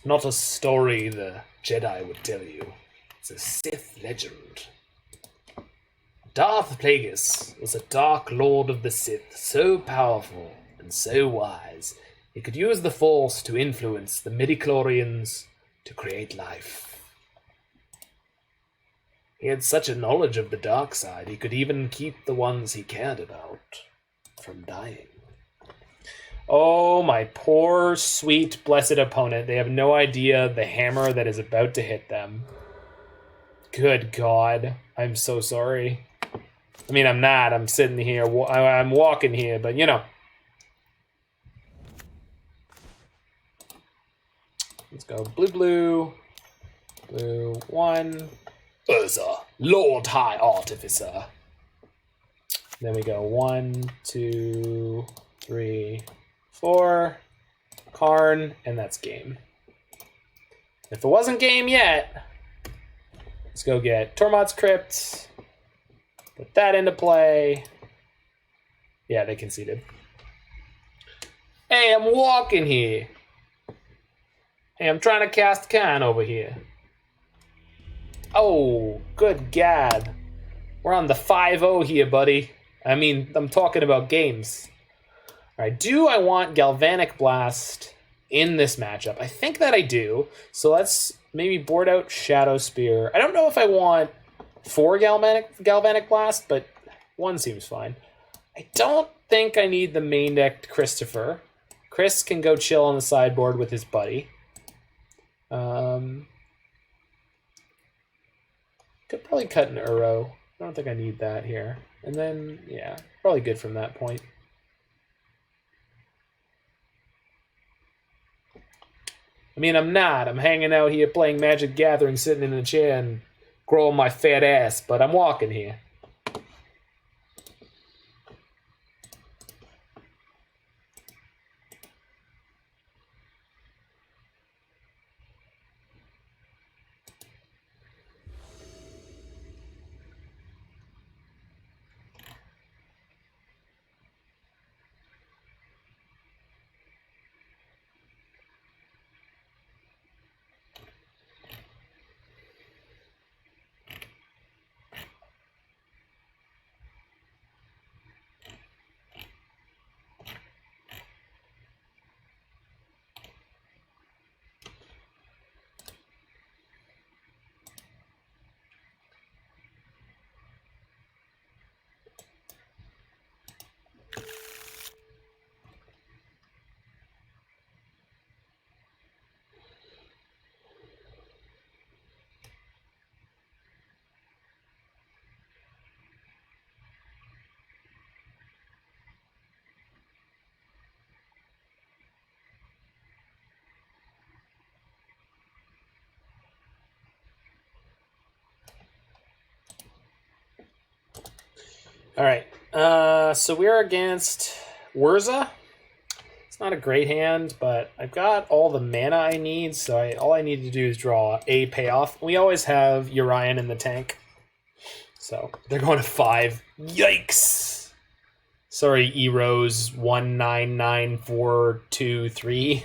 Speaker 1: Not a story the Jedi would tell you. It's a Sith legend. Darth Plagueis was a dark lord of the Sith, so powerful and so wise, he could use the Force to influence the midichlorians to create life. He had such a knowledge of the dark side, he could even keep the ones he cared about from dying. Oh, my poor, sweet, blessed opponent. They have no idea the hammer that is about to hit them. Good God. I'm so sorry. I mean, I'm not. I'm sitting here. I'm walking here, but you know. Let's go blue, 1. Urza, Lord High Artificer. Then we go 1, 2, 3, 4, Karn, and that's game. If it wasn't game yet, let's go get Tormod's Crypt, put that into play. Yeah, they conceded. Hey, I'm walking here. Hey, I'm trying to cast Karn over here. Oh, good God. We're on the 5-0 here, buddy. I mean, I'm talking about games. All right, do I want Galvanic Blast in this matchup? I think that I do. So let's maybe board out Shadowspear. I don't know if I want 4 Galvanic Blast, but 1 seems fine. I don't think I need the main decked Christopher. Chris can go chill on the sideboard with his buddy. Could probably cut an Uro. I don't think I need that here. And then, yeah, probably good from that point. I mean, I'm not. I'm hanging out here playing Magic Gathering, sitting in a chair and growing my fat ass, but I'm walking here. All right, so we're against Urza. It's not a great hand, but I've got all the mana I need, so all I need to do is draw a payoff. We always have Urian in the tank, so they're going to 5. Yikes! Sorry, Eros 199423.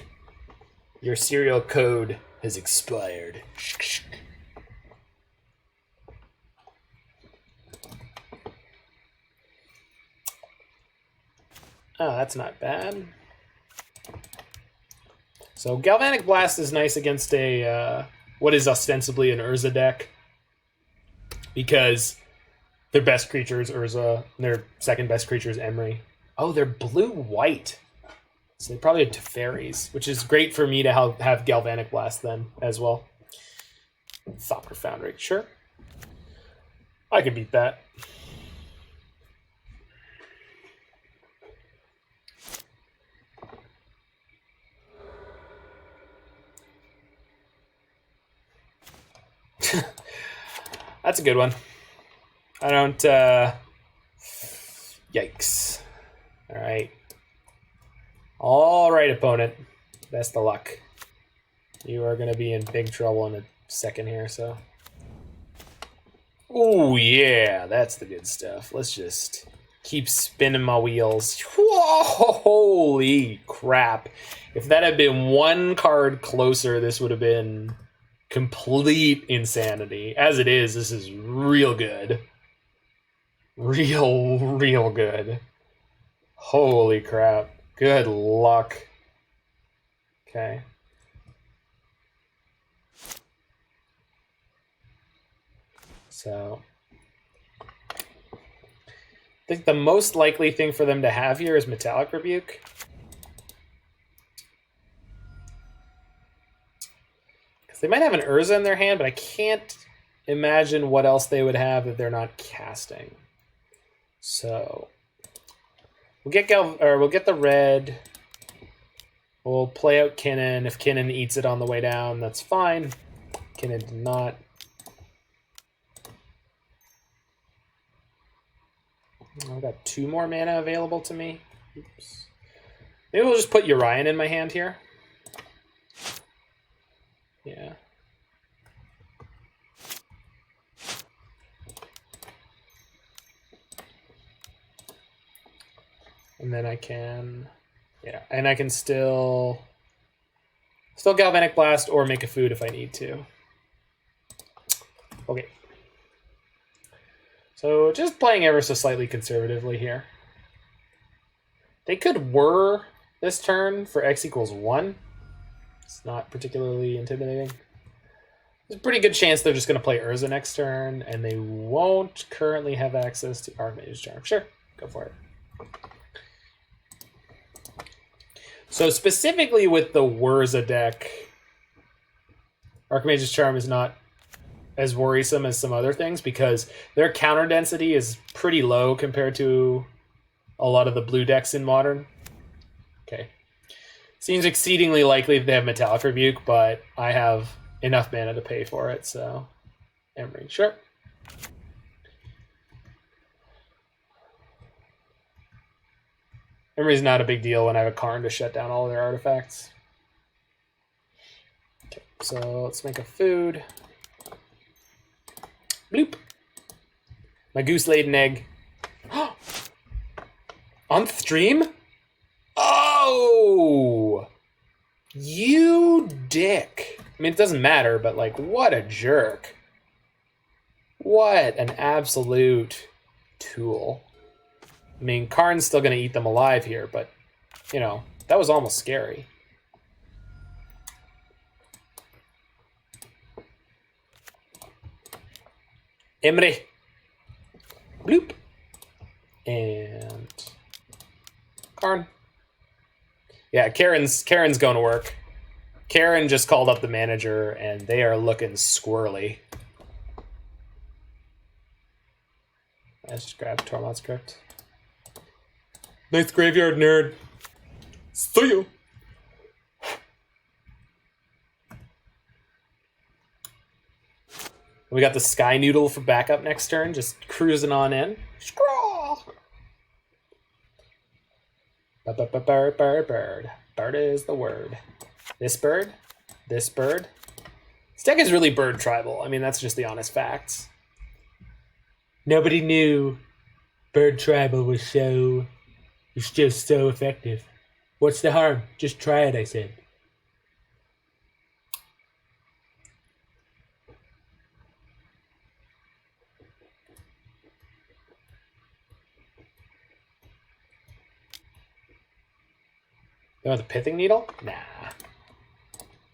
Speaker 1: Your serial code has expired. Oh, that's not bad. So Galvanic Blast is nice against a what is ostensibly an Urza deck, because their best creature is Urza, and their second best creature is Emry. Oh, they're blue-white. So they probably have Teferis, which is great for me to have Galvanic Blast then as well. Thopter Foundry, sure. I can beat that. That's a good one. I don't, yikes. All right. All right, opponent. Best of luck. You are going to be in big trouble in a second here, so. Oh, yeah, that's the good stuff. Let's just keep spinning my wheels. Whoa, holy crap. If that had been 1 card closer, this would have been complete insanity. As it is, this is real good. Real good. Holy crap. Good luck. Okay. So I think the most likely thing for them to have here is Metallic Rebuke. They might have an Urza in their hand, but I can't imagine what else they would have that they're not casting. So we'll get the red. We'll play out Kinnan. If Kinnan eats it on the way down, that's fine. Kinnan did not. I've got 2 more mana available to me. Oops. Maybe we'll just put Urian in my hand here. Yeah. And then I can, yeah, and I can still Galvanic Blast or make a food if I need to. Okay. So just playing ever so slightly conservatively here. They could whir this turn for X equals 1. It's not particularly intimidating. There's a pretty good chance they're just going to play Urza next turn, and they won't currently have access to Archmage's Charm. Sure, go for it. So specifically with the Urza deck, Archmage's Charm is not as worrisome as some other things because their counter density is pretty low compared to a lot of the blue decks in Modern. Okay. Seems exceedingly likely that they have Metallic Rebuke, but I have enough mana to pay for it, so Emry, sure. Emry's not a big deal when I have a Karn to shut down all of their artifacts. Okay, so let's make a food. Bloop. My goose laid an egg. On stream? Oh! You dick. I mean, it doesn't matter, but like, what a jerk. What an absolute tool. I mean, Karn's still going to eat them alive here, but, you know, that was almost scary. Emry. Bloop. And Karn. Yeah, Karen's going to work. Karen just called up the manager, and they are looking squirrely. Let's just grab Tormod's Crypt. Nice graveyard, nerd. See you. We got the Sky Noodle for backup next turn, just cruising on in. Scrawl! Bird, bird, bird. Bird is the word. This bird. This bird. This deck is really bird tribal. I mean, that's just the honest facts. Nobody knew bird tribal was just so effective. What's the harm? Just try it, I said. You want the Pithing Needle? Nah.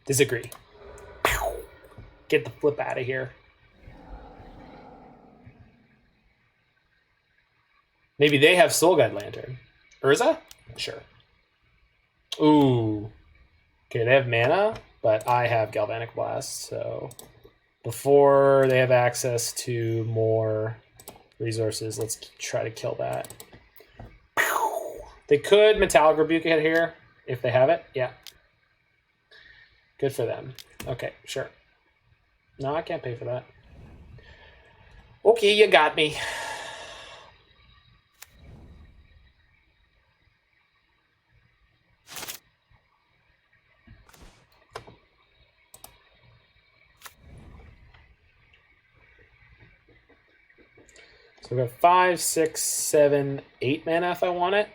Speaker 1: Disagree. Get the flip out of here. Maybe they have Soul Guide Lantern. Urza? Sure. Ooh. Okay, they have mana, but I have Galvanic Blast, so before they have access to more resources, let's try to kill that. They could Metallic Rebuke it here, if they have it. Yeah. Good for them. Okay, sure. No, I can't pay for that. Okay, you got me. So we got 5, 6, 7, 8 mana if I want it.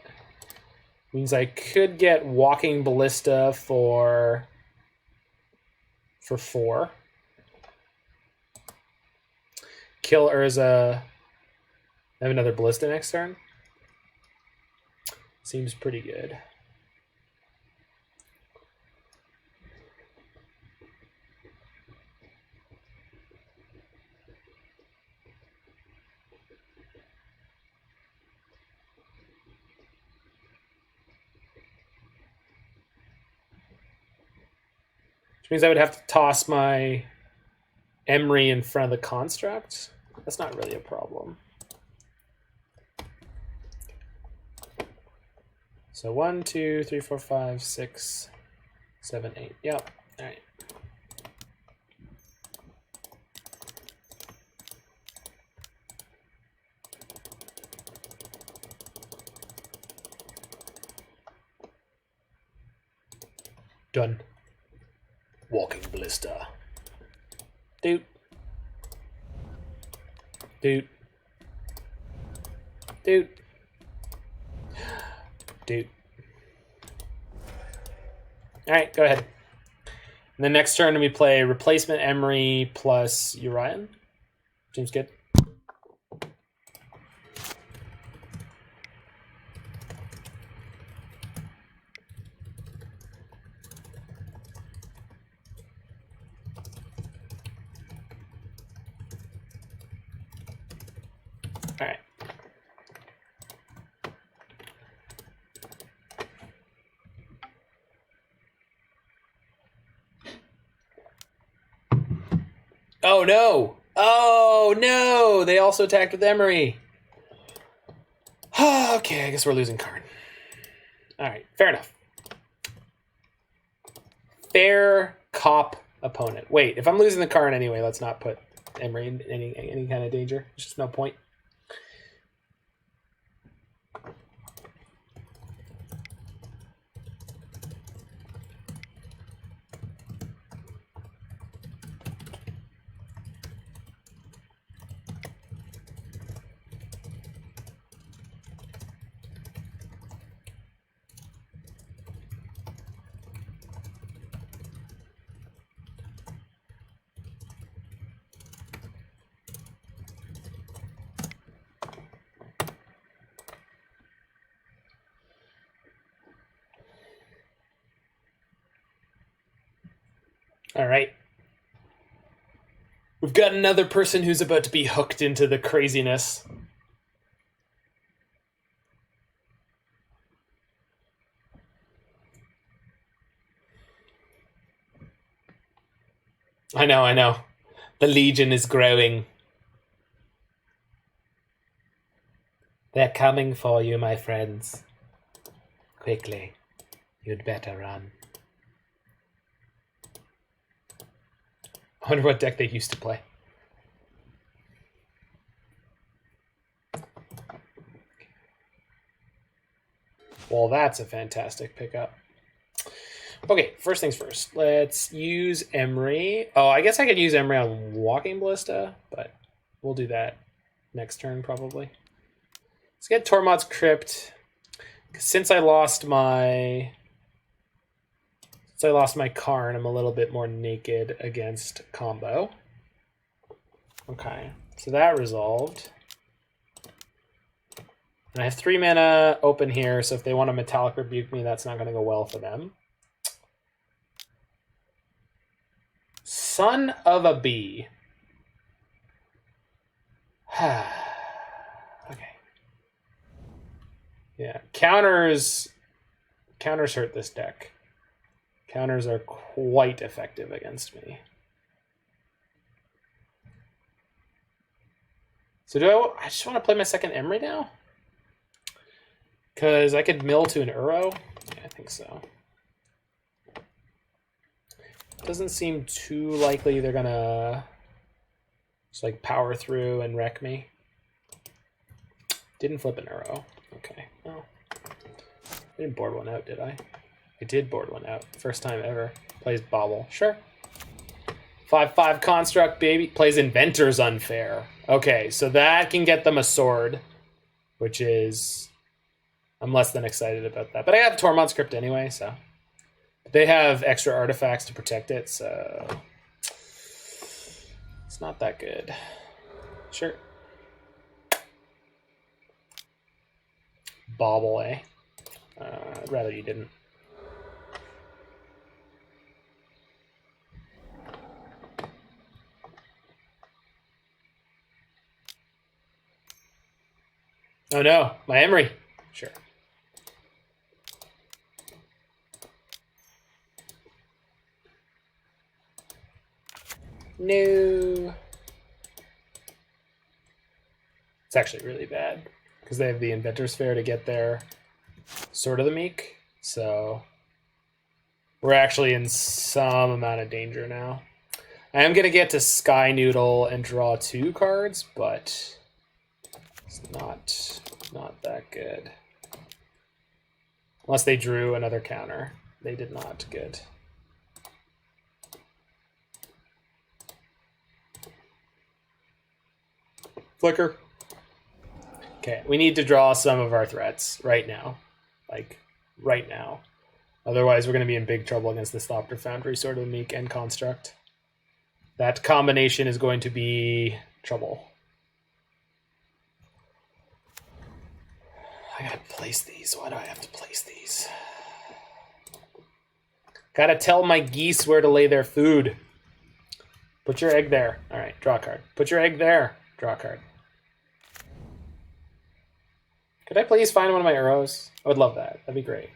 Speaker 1: Means I could get Walking Ballista for 4. Kill Urza. Have another Ballista next turn. Seems pretty good. Which means I would have to toss my Emry in front of the construct. That's not really a problem. So 1, 2, 3, 4, 5, 6, 7, 8. Yep. All right. Done. Walking Ballista. Doot. Doot. Doot. Doot. Alright, go ahead. And then next turn we play Replacement Emry plus Urian. Seems good. Oh, no. Oh, no. They also attacked with Emry. Okay, I guess we're losing Karn. All right, fair enough. Fair cop opponent. Wait, if I'm losing the Karn anyway, let's not put Emry in any kind of danger. There's just no point. All right. We've got another person who's about to be hooked into the craziness. I know. The Legion is growing. They're coming for you, my friends. Quickly. You'd better run. I wonder what deck they used to play. Well, that's a fantastic pickup. Okay, first things first. Let's use Emry. Oh, I guess I could use Emry on Walking Ballista, but we'll do that next turn probably. Let's get Tormod's Crypt. Since I lost my Karn, I'm a little bit more naked against combo. Okay, so that resolved. And I have 3 mana open here, so if they want to Metallic Rebuke me, that's not going to go well for them. Son of a Bee. Okay. Yeah, counters hurt this deck. Counters are quite effective against me. So I just want to play my second Emry now? Because I could mill to an Uro? Yeah, I think so. Doesn't seem too likely they're gonna just like power through and wreck me. Didn't flip an Uro. Okay. Oh. I didn't board one out, did I? I did board one out. First time ever. Plays Bauble. Sure. 5/5 construct, baby. Plays Inventor's Unfair. Okay, so that can get them a sword, which is... I'm less than excited about that. But I have Tormod's Crypt anyway, so... They have extra artifacts to protect it, so... It's not that good. Sure. Bauble, eh? I'd rather you didn't. Oh no, my Emry. Sure. No. It's actually really bad because they have the Inventor's Fair to get their Sword of the Meek. So we're actually in some amount of danger now. I am going to get to Sky Noodle and draw 2 cards, but it's not that good. Unless they drew another counter. They did not. Good. Flicker. Okay, we need to draw some of our threats right now. Like, right now. Otherwise, we're going to be in big trouble against this Thopter Foundry, Sword of the Meek, and Construct. That combination is going to be trouble. I gotta place these. Why do I have to place these? Gotta tell my geese where to lay their food. Put your egg there. All right, draw a card. Put your egg there. Draw a card. Could I please find one of my arrows? I would love that. That'd be great.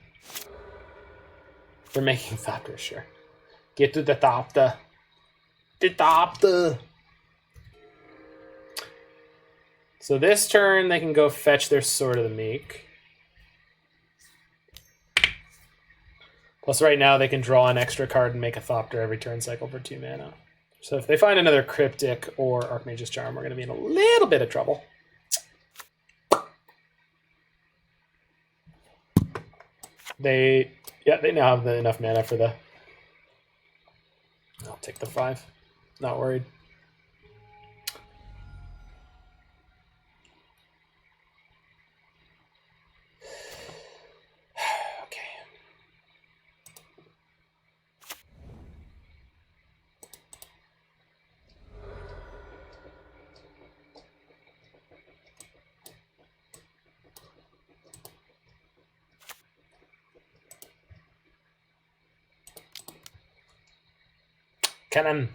Speaker 1: They're making Thopter, sure. Get to the Thopter. The Thopter. So this turn, they can go fetch their Sword of the Meek. Plus right now, they can draw an extra card and make a Thopter every turn cycle for 2 mana. So if they find another Cryptic or Archmage's Charm, we're going to be in a little bit of trouble. They now have enough mana for the... I'll take the 5. Not worried. Kinnan.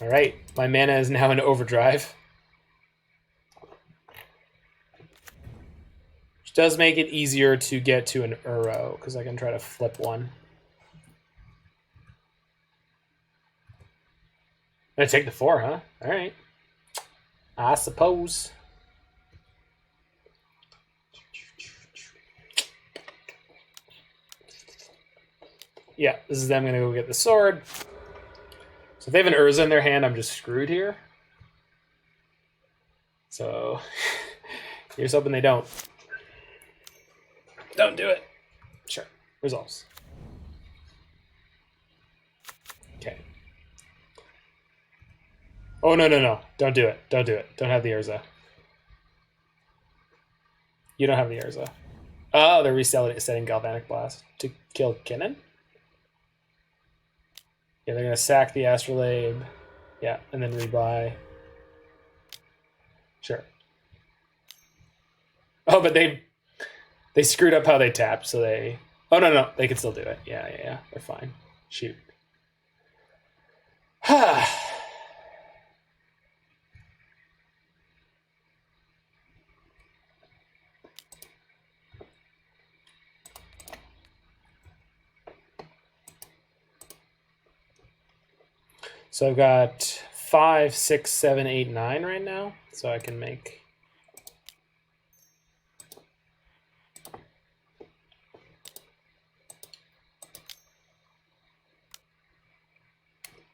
Speaker 1: All right, my mana is now in overdrive. Which does make it easier to get to an Uro, because I can try to flip one. I take the 4, huh? All right. I suppose. Yeah, this is them going to go get the sword. So if they have an Urza in their hand, I'm just screwed here. So here's hoping they don't. Don't do it. Sure. Resolves. Okay. Oh, no. Don't do it. Don't do it. Don't have the Urza. You don't have the Urza. Oh, they're resetting Galvanic Blast to kill Kinnan? Yeah, they're going to sack the Astrolabe. Yeah, and then rebuy. Sure. Oh, but they screwed up how they tapped, so they... Oh, no. They can still do it. Yeah. They're fine. Shoot. So I've got 5, 6, 7, 8, 9 right now. So I can make...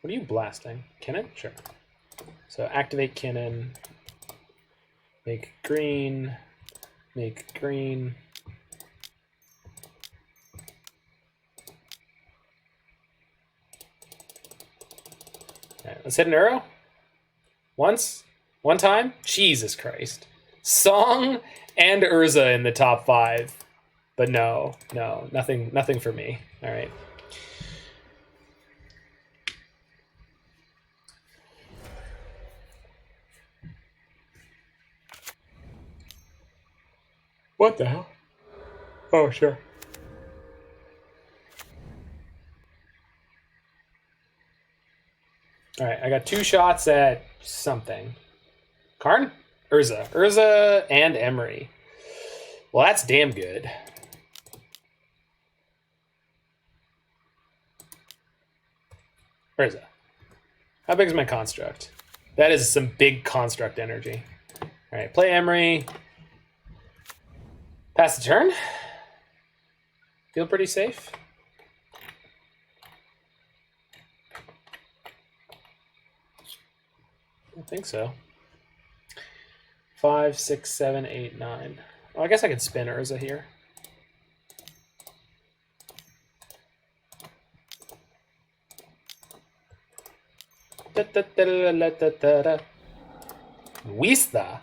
Speaker 1: What are you blasting? Kinnan? Sure. So activate Kinnan. Make green. Make green. Okay, let's hit an Uro. Once? One time? Jesus Christ. Song and Urza in the top 5. But no, nothing for me. All right. What the hell? Oh, sure. All right, I got 2 shots at something. Karn? Urza and Emry. Well, that's damn good. Urza. How big is my construct? That is some big construct energy. All right, play Emry. Pass the turn. Feel pretty safe. I think so. 5, 6, 7, 8, 9. Well, I guess I could spin Urza here. Vista.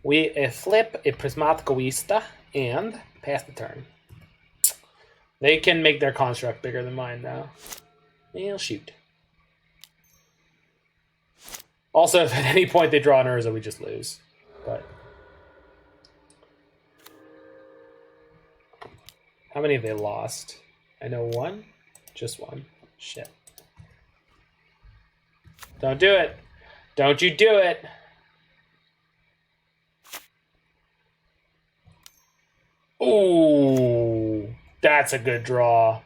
Speaker 1: We flip a Prismatic Vista and pass the turn. They can make their construct bigger than mine now. Well, shoot. Also, if at any point they draw an Urza, we just lose. But how many have they lost? I know 1. Just 1. Shit. Don't do it. Don't you do it. Ooh, that's a good draw.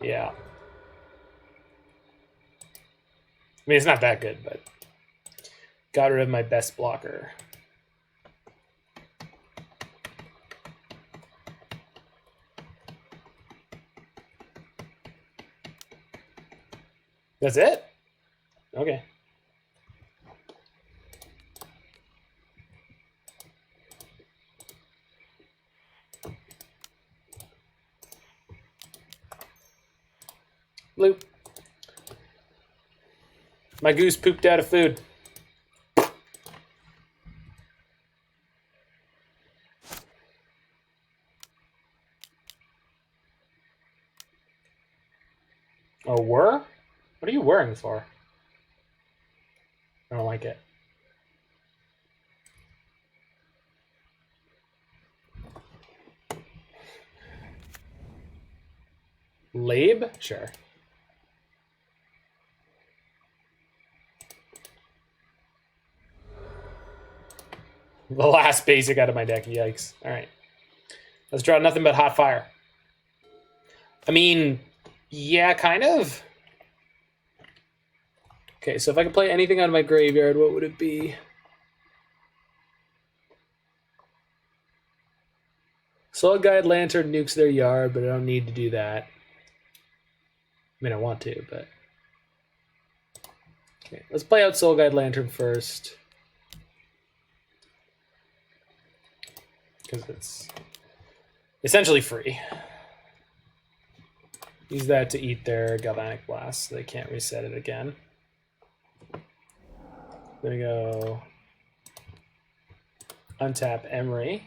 Speaker 1: Yeah. mean, it's not that good, but got rid of my best blocker. That's it? Okay. Bloop. My goose pooped out of food. Oh, whir? What are you whirring for? I don't like it. Labe? Sure. The last basic out of my deck. Yikes. Alright. Let's draw nothing but hot fire. I mean, yeah, kind of. Okay, so if I could play anything out of my graveyard, what would it be? Soul Guide Lantern nukes their yard, but I don't need to do that. I mean, I want to, but... Okay, let's play out Soul Guide Lantern first. Because it's essentially free. Use that to eat their Galvanic Blast so they can't reset it again. There we go. Untap Emry.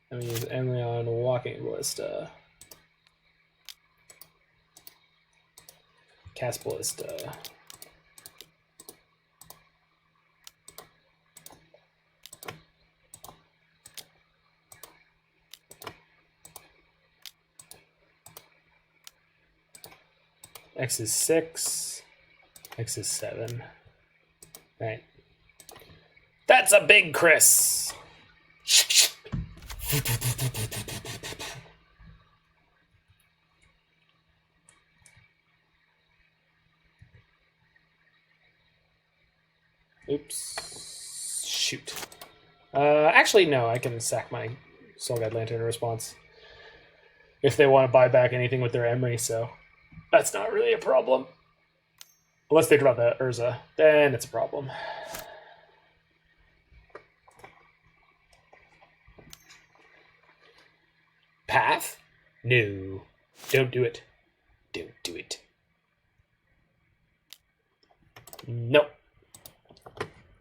Speaker 1: And we use Emry on Walking Ballista. Cast Ballista. X is 6. X is 7. Right. That's a big Chris. Oops. Shoot. Actually, no. I can sack my Soul Guide Lantern in response if they want to buy back anything with their Emry, so that's not really a problem. Unless they draw the Urza, then it's a problem. Path? No. Don't do it. Don't do it. Nope.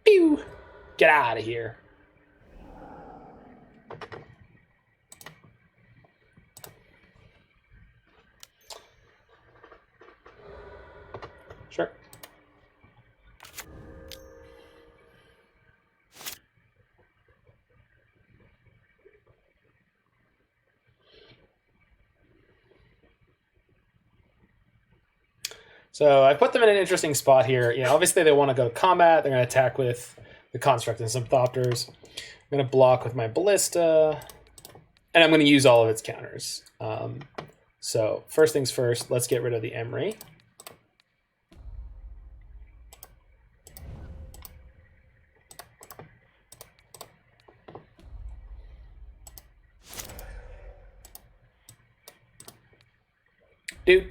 Speaker 1: Pew! Get out of here. Sure. So I put them in an interesting spot here. You know, obviously they want to go to combat. They're going to attack with the Construct and some Thopters. I'm going to block with my Ballista, and I'm going to use all of its counters. So first things first, let's get rid of the Emry. Dude.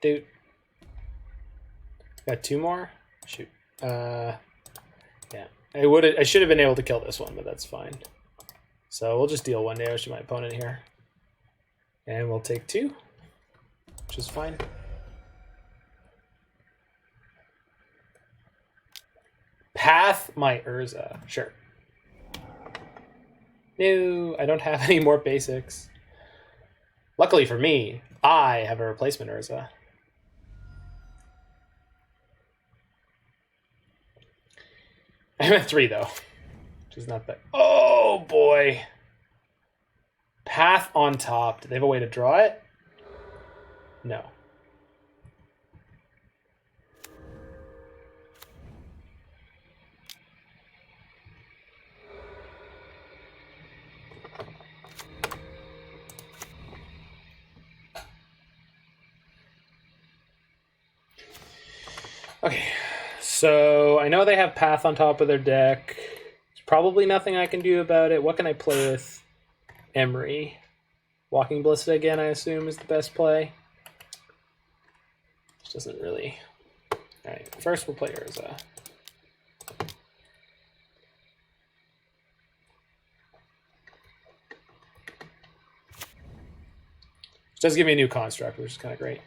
Speaker 1: Dude. Got two more? Shoot. Yeah. I should have been able to kill this one, but that's fine. So we'll just deal one damage to my opponent here. And we'll take 2, which is fine. Path my Urza. Sure. No, I don't have any more basics. Luckily for me, I have a replacement Urza. I'm at 3 though, which is not bad. Oh boy. Path on top. Do they have a way to draw it? No. Okay, so I know they have Path on top of their deck. There's probably nothing I can do about it. What can I play with Emry? Walking Ballista again, I assume, is the best play. Which doesn't really... Alright, first we'll play Urza. Which does give me a new construct, which is kind of great.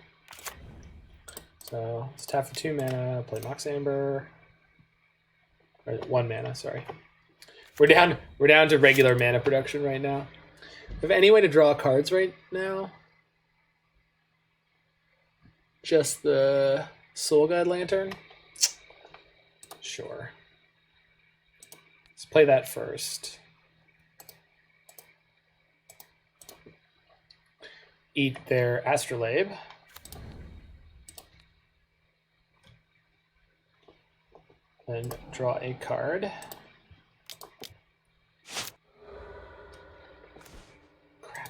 Speaker 1: So let's tap for 2 mana, play Mox Amber. Or 1 mana, sorry. We're down to regular mana production right now. Have any way to draw cards right now? Just the Soul Guide Lantern? Sure. Let's play that first. Eat their Astrolabe. And draw a card. Crap.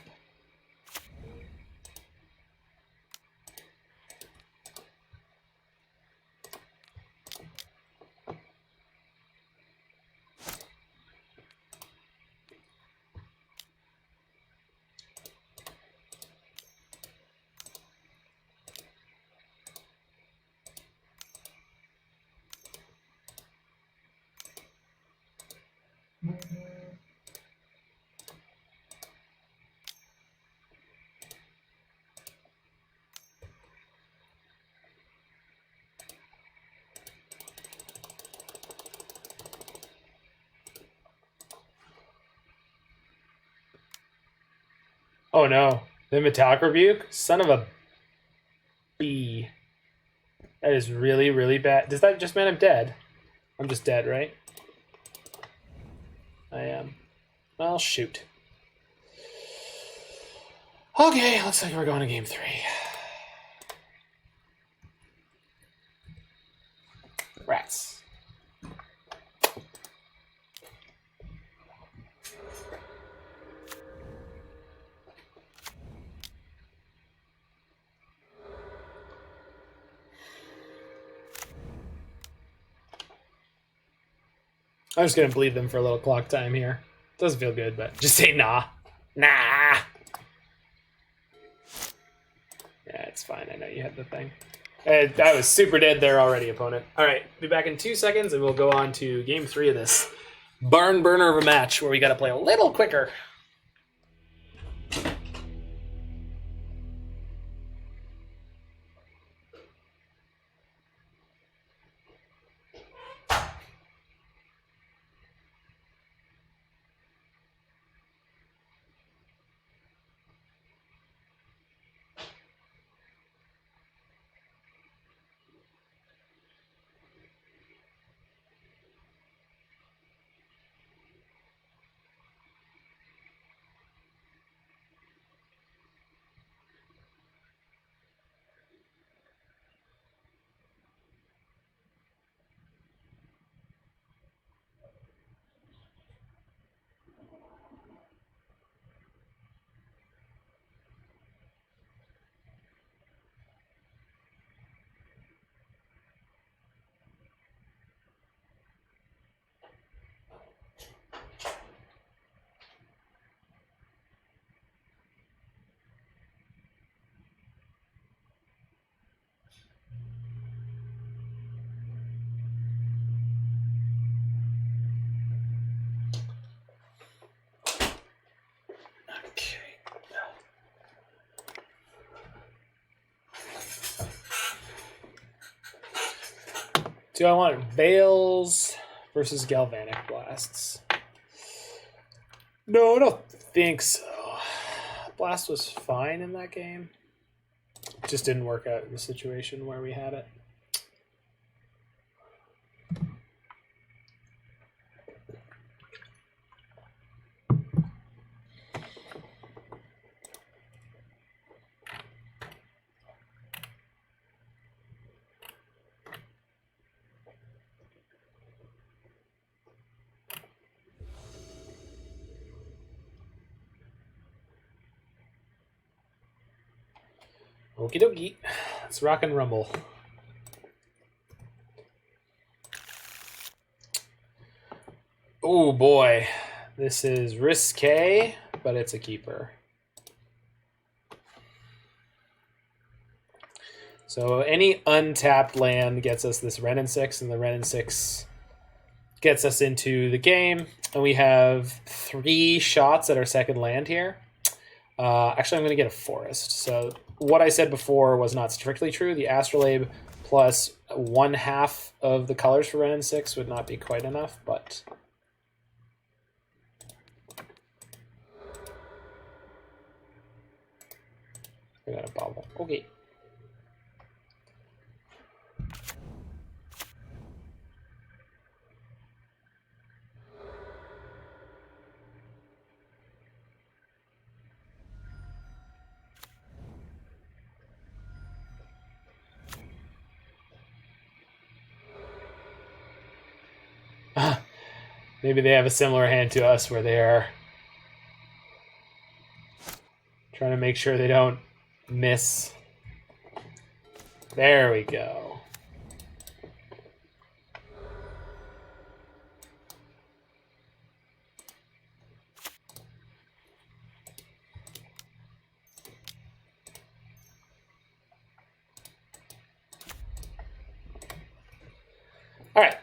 Speaker 1: Oh no, the Metallic Rebuke? Son of a bee. That is really, really bad. Does that just mean I'm dead? I'm just dead, right? I am. Well, shoot. Okay, looks like we're going to game 3. Rats. I'm just going to bleed them for a little clock time here. Doesn't feel good, but just say nah. Nah! Yeah, it's fine. I know you had the thing. I was super dead there already, opponent. Alright, be back in 2 seconds, and we'll go on to game 3 of this barn burner of a match, where we got to play a little quicker. Do I want Veils versus Galvanic Blasts? No, I don't think so. Blast was fine in that game. It just didn't work out in the situation where we had it. Okie dokie. Let's rock and rumble. Oh boy, this is risque, but it's a keeper. So any untapped land gets us this Wrenn and Six, and the Wrenn and Six gets us into the game. And we have 3 shots at our second land here. Actually, I'm going to get a forest. So what I said before was not strictly true. The Astrolabe plus 1/2 of the colors for Wrenn and Six would not be quite enough, but... we got a Bauble. Okay. Maybe they have a similar hand to us where they are trying to make sure they don't miss. There we go. All right.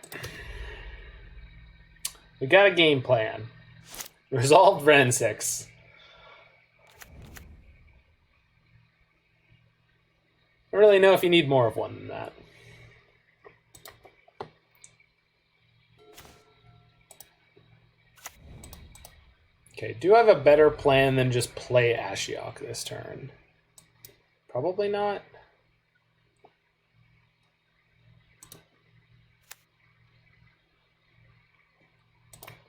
Speaker 1: We got a game plan. Resolved Wrenn and Six. I don't really know if you need more of one than that. Okay, do I have a better plan than just play Ashiok this turn? Probably not.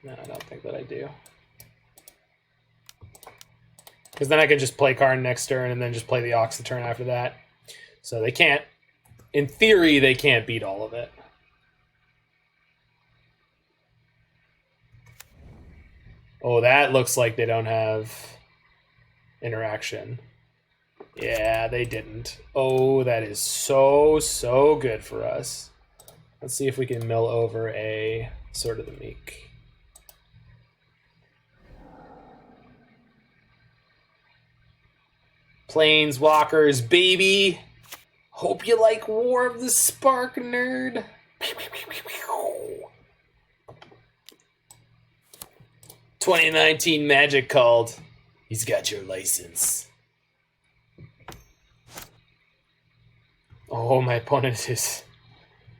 Speaker 1: No, I don't think that I do. Because then I could just play Karn next turn and then just play the Ox the turn after that. So they can't, in theory, they can't beat all of it. Oh, that looks like they don't have interaction. Yeah, they didn't. Oh, that is so good for us. Let's see if we can mill over a Sword of the Meek. Planeswalkers, baby! Hope you like War of the Spark, nerd! 2019 Magic called. He's got your license. Oh, my opponent is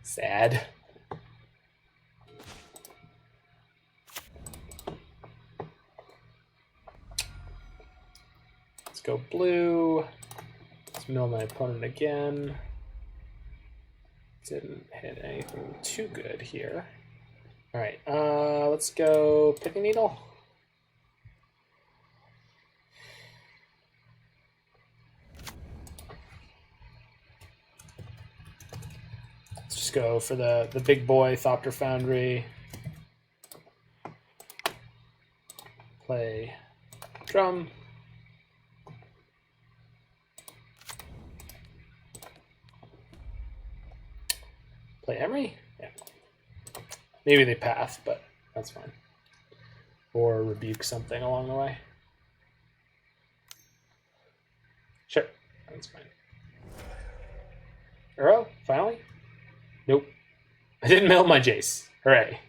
Speaker 1: sad. Let's go blue. Let's mill my opponent again. Didn't hit anything too good here. All right, let's go Pithing Needle. Let's just go for the big boy Thopter Foundry. Play Drum. Play Emry? Yeah. Maybe they path, but that's fine. Or rebuke something along the way. Sure, that's fine. Uro, finally? Nope. I didn't mill my Jace. Hooray.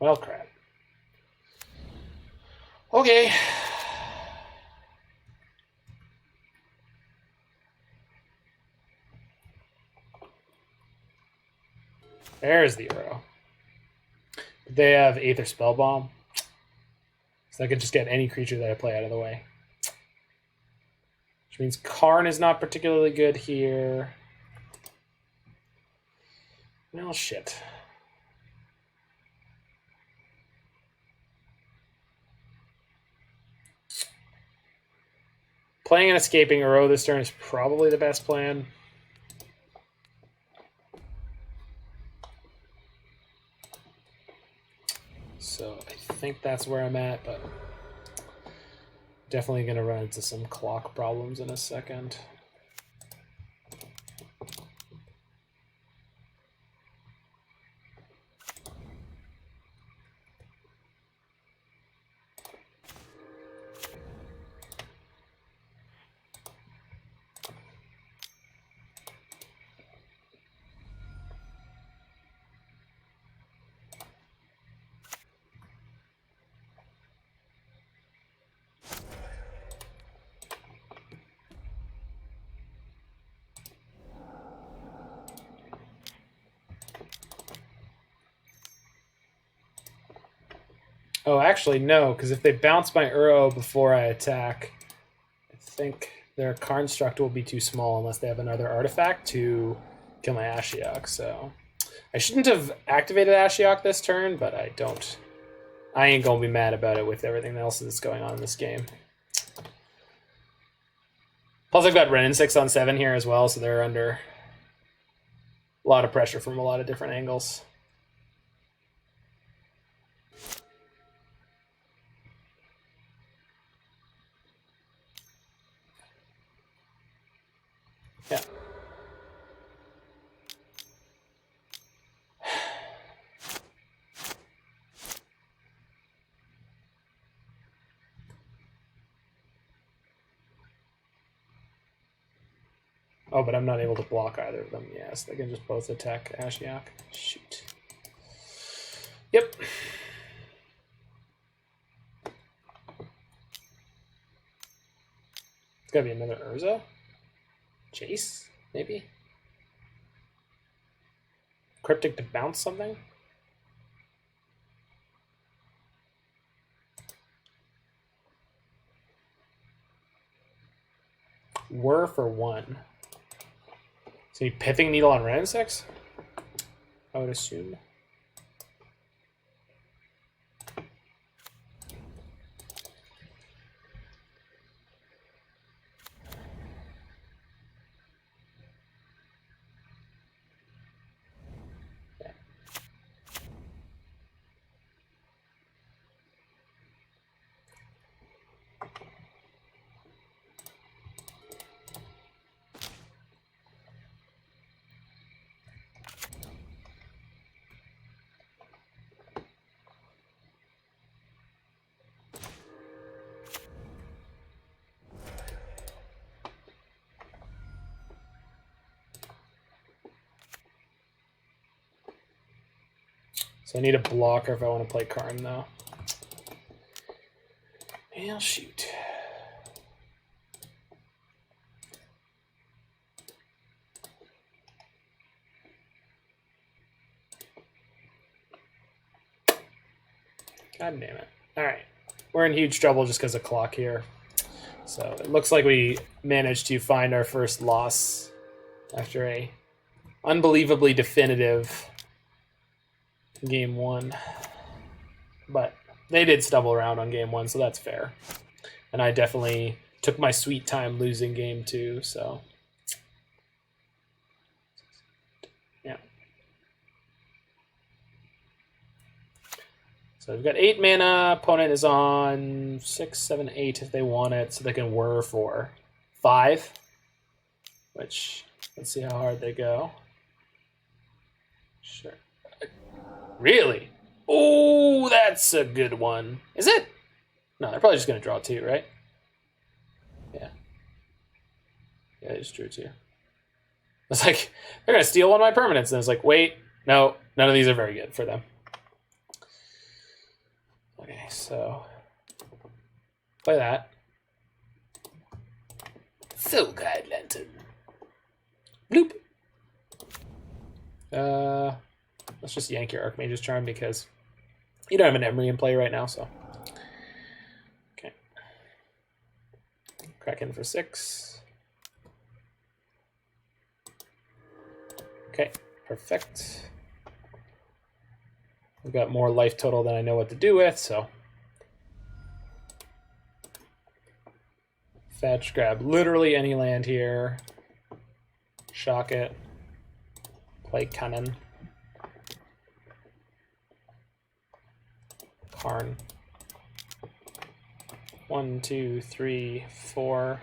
Speaker 1: Well, crap. Okay. There's the Uro. They have Aether Spellbomb. So I could just get any creature that I play out of the way. Which means Karn is not particularly good here. Well, shit. Playing and escaping Uro this turn is probably the best plan. So I think that's where I'm at, but definitely going to run into some clock problems in a second. Oh, actually, no, because if they bounce my Uro before I attack, I think their Construct will be too small unless they have another artifact to kill my Ashiok. So I shouldn't have activated Ashiok this turn, but I don't. I ain't gonna be mad about it with everything else that's going on in this game. Plus, I've got Wrenn and Six on 7 here as well, so they're under a lot of pressure from a lot of different angles. Yeah. Oh, but I'm not able to block either of them. Yes, they can just both attack Ashiok. Shoot. Yep. It's gotta be another Urza? Jace, maybe? Cryptic to bounce something? Whir for 1. So you Pithing Needle on Wrenn and Six? I would assume. So I need a blocker if I want to play Karn, though. Well, shoot. God damn it. Alright. We're in huge trouble just because of clock here. So it looks like we managed to find our first loss after a unbelievably definitive game 1. But they did stumble around on game 1, so that's fair. And I definitely took my sweet time losing game 2, so yeah. So we've got 8 mana. Opponent is on 6, 7, 8 if they want it, so they can whir for 5. Which, let's see how hard they go. Sure. Really? Oh, that's a good one. Is it? No, they're probably just going to draw 2, right? Yeah. Yeah, they just drew 2. It's like, they're going to steal one of my permanents. And it's like, wait, no, none of these are very good for them. Okay, so play that. Soul Guide Lantern. Bloop. Let's just yank your Archmage's Charm because you don't have an Emry in play right now, so. Okay. Crack in for 6. Okay, perfect. We've got more life total than I know what to do with, so. Fetch, grab literally any land here. Shock it. Play Kinnan. Karn. 1, 2, 3, 4.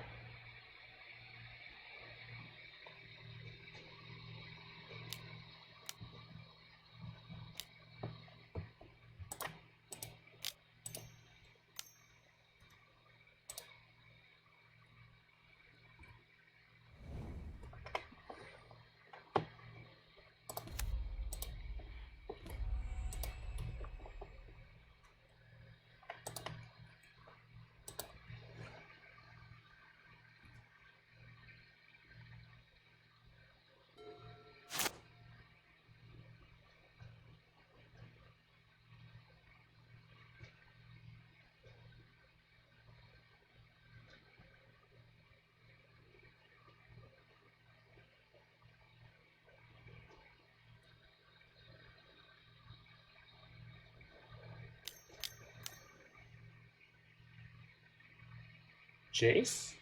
Speaker 1: Jace?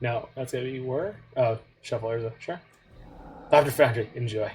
Speaker 1: No, that's gonna be War. Oh, Shuffle Urza, sure. After Foundry, enjoy.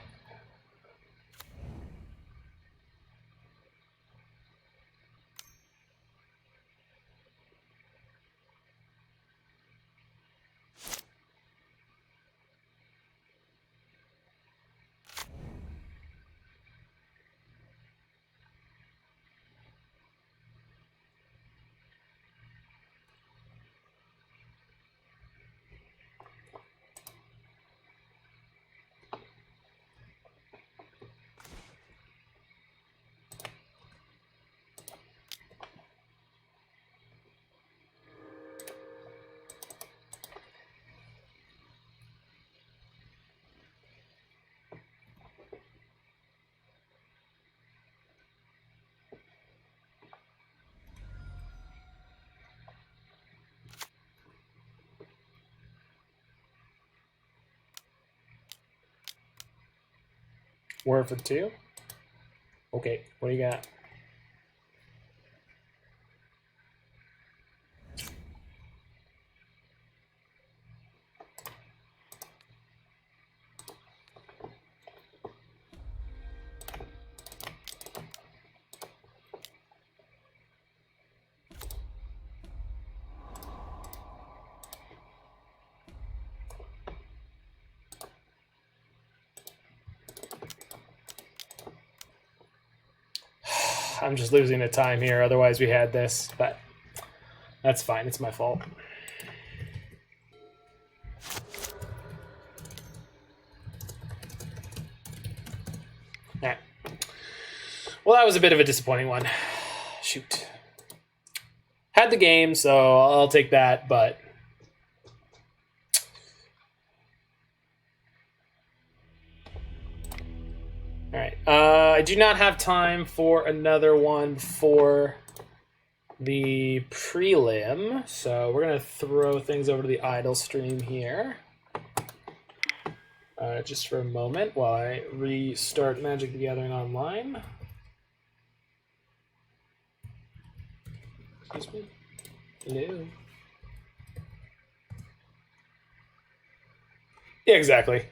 Speaker 1: Word for 2. Okay, what do you got? I'm just losing the time here. Otherwise, we had this, but that's fine. It's my fault. All right. Well, that was a bit of a disappointing one. Shoot. Had the game, so I'll take that, but... All right. I do not have time for another one for the prelim, so we're going to throw things over to the idle stream here. Just for a moment while I restart Magic the Gathering Online. Excuse me. Hello. Yeah, exactly.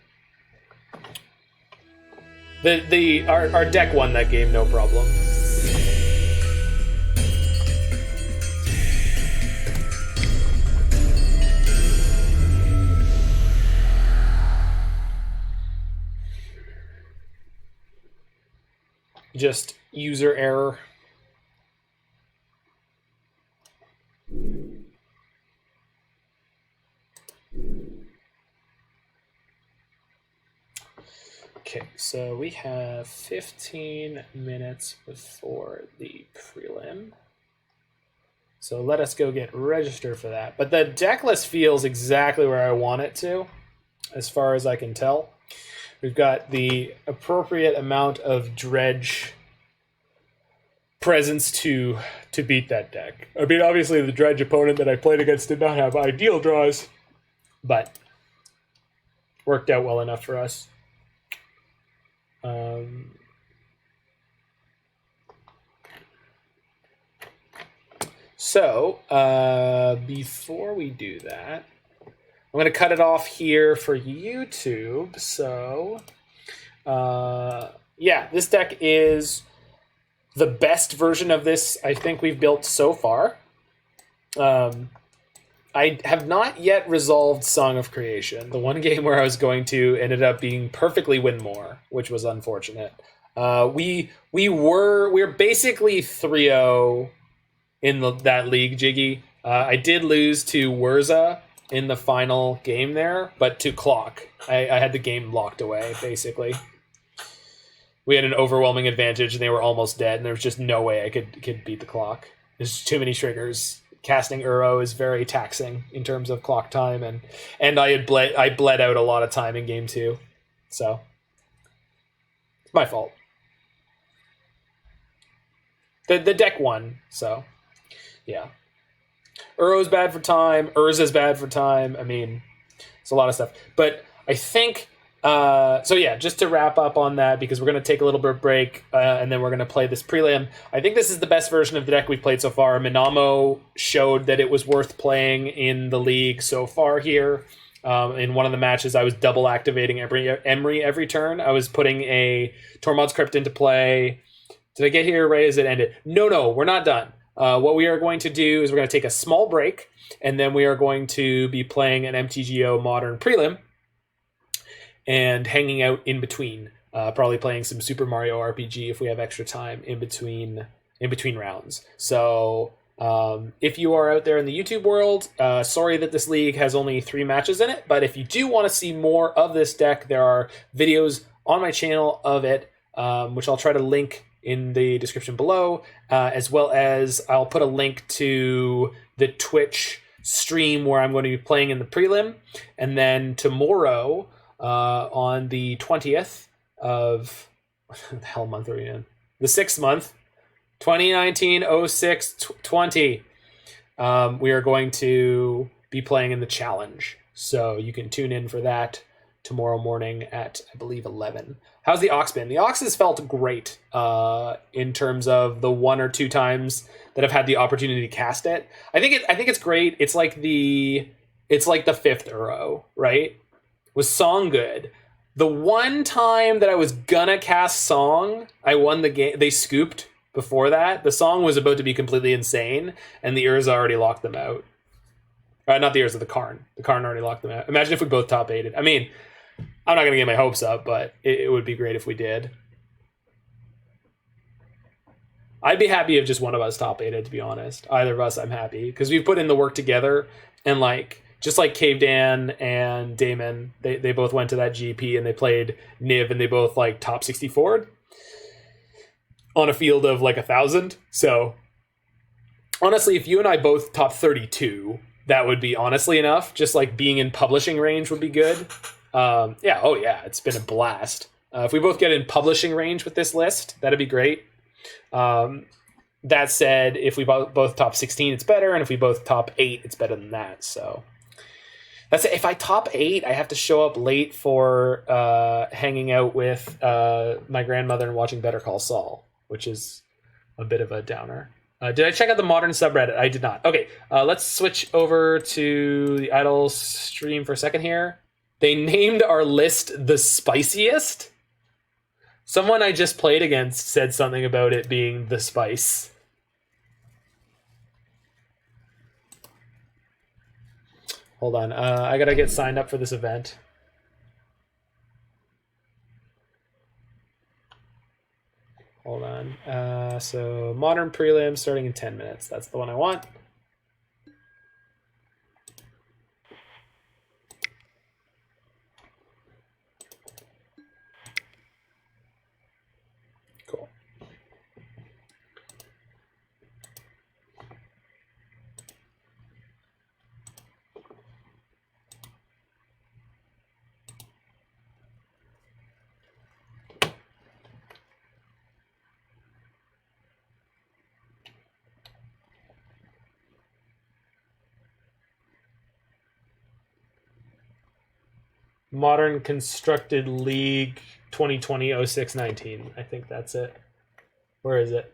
Speaker 1: Our deck won that game, no problem. Just user error. Okay, so we have 15 minutes before the prelim. So let us go get registered for that. But the deck list feels exactly where I want it to, as far as I can tell. We've got the appropriate amount of dredge presence to beat that deck. I mean, obviously the dredge opponent that I played against did not have ideal draws, but worked out well enough for us. So before we do that, I'm going to cut it off here for YouTube. So yeah, this deck is the best version of this I think we've built so far. I have not yet resolved Song of Creation. The one game where I was going to ended up being perfectly win more, which was unfortunate. We're basically 3-0 in that league, Jiggy. I did lose to Urza in the final game there, but to Clock. I had the game locked away, basically. We had an overwhelming advantage, and they were almost dead, and there was just no way I could beat the Clock. There's too many triggers. Casting Uro is very taxing in terms of clock time, and I bled out a lot of time in game 2, so it's my fault. The deck won, so yeah. Uro's bad for time. Urza's bad for time. I mean, it's a lot of stuff. But I think So yeah, just to wrap up on that, because we're going to take a little bit of break, and then we're going to play this prelim. I think this is the best version of the deck we've played so far. Minamo showed that it was worth playing in the league so far here. In one of the matches, I was double activating Emry every turn. I was putting a Tormod's Crypt into play. Did I get here right as it ended? No, we're not done. What we are going to do is we're going to take a small break, and then we are going to be playing an MTGO Modern prelim and hanging out in between. Probably playing some Super Mario RPG if we have extra time in between rounds. So if you are out there in the YouTube world, sorry that this league has only 3 matches in it, but if you do want to see more of this deck, there are videos on my channel of it, which I'll try to link in the description below, as well as I'll put a link to the Twitch stream where I'm going to be playing in the prelim, and then tomorrow on the 20th of what the hell month are we in? The 6th month, 2019-06-20. We are going to be playing in the challenge, so you can tune in for that tomorrow morning at, I believe, 11. How's the Ox been? The Ox has felt great in terms of the 1 or 2 times that I've had the opportunity to cast it. I think it's great. It's like the 5th Uro, right? Was Song good? The one time that I was gonna cast Song, I won the game. They scooped before that. The Song was about to be completely insane, and the Urza already locked them out. Not the Urza, the Karn. The Karn already locked them out. Imagine if we both top 8'd. I mean, I'm not going to get my hopes up, but it would be great if we did. I'd be happy if just one of us top 8'd, to be honest. Either of us, I'm happy. Because we've put in the work together, and just like Cave Dan and Damon, they both went to that GP and they played Niv, and they both top 64'd on a field of 1,000. So honestly, if you and I both top 32, that would be honestly enough. Just being in publishing range would be good. It's been a blast. If we both get in publishing range with this list, that'd be great. That said, if we both top 16, it's better, and if we both top 8, it's better than that. So that's it. If I top 8, I have to show up late for hanging out with my grandmother and watching Better Call Saul, which is a bit of a downer. Did I check out the Modern subreddit? I did not. Okay, let's switch over to the Idle stream for a second here. They named our list the spiciest. Someone I just played against said something about it being the spice. Hold on. I gotta get signed up for this event. Hold on. So Modern prelim starting in 10 minutes. That's the one I want. Cool. Modern Constructed League 2020-06-19. I think that's it. Where is it?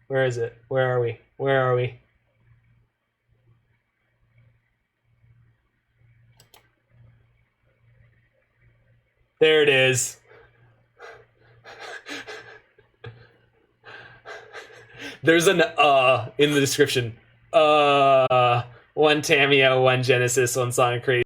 Speaker 1: Where is it? Where are we? Where are we? There it is. There's an in the description. One Tamiya, one Genesis, one Sonic Crazy.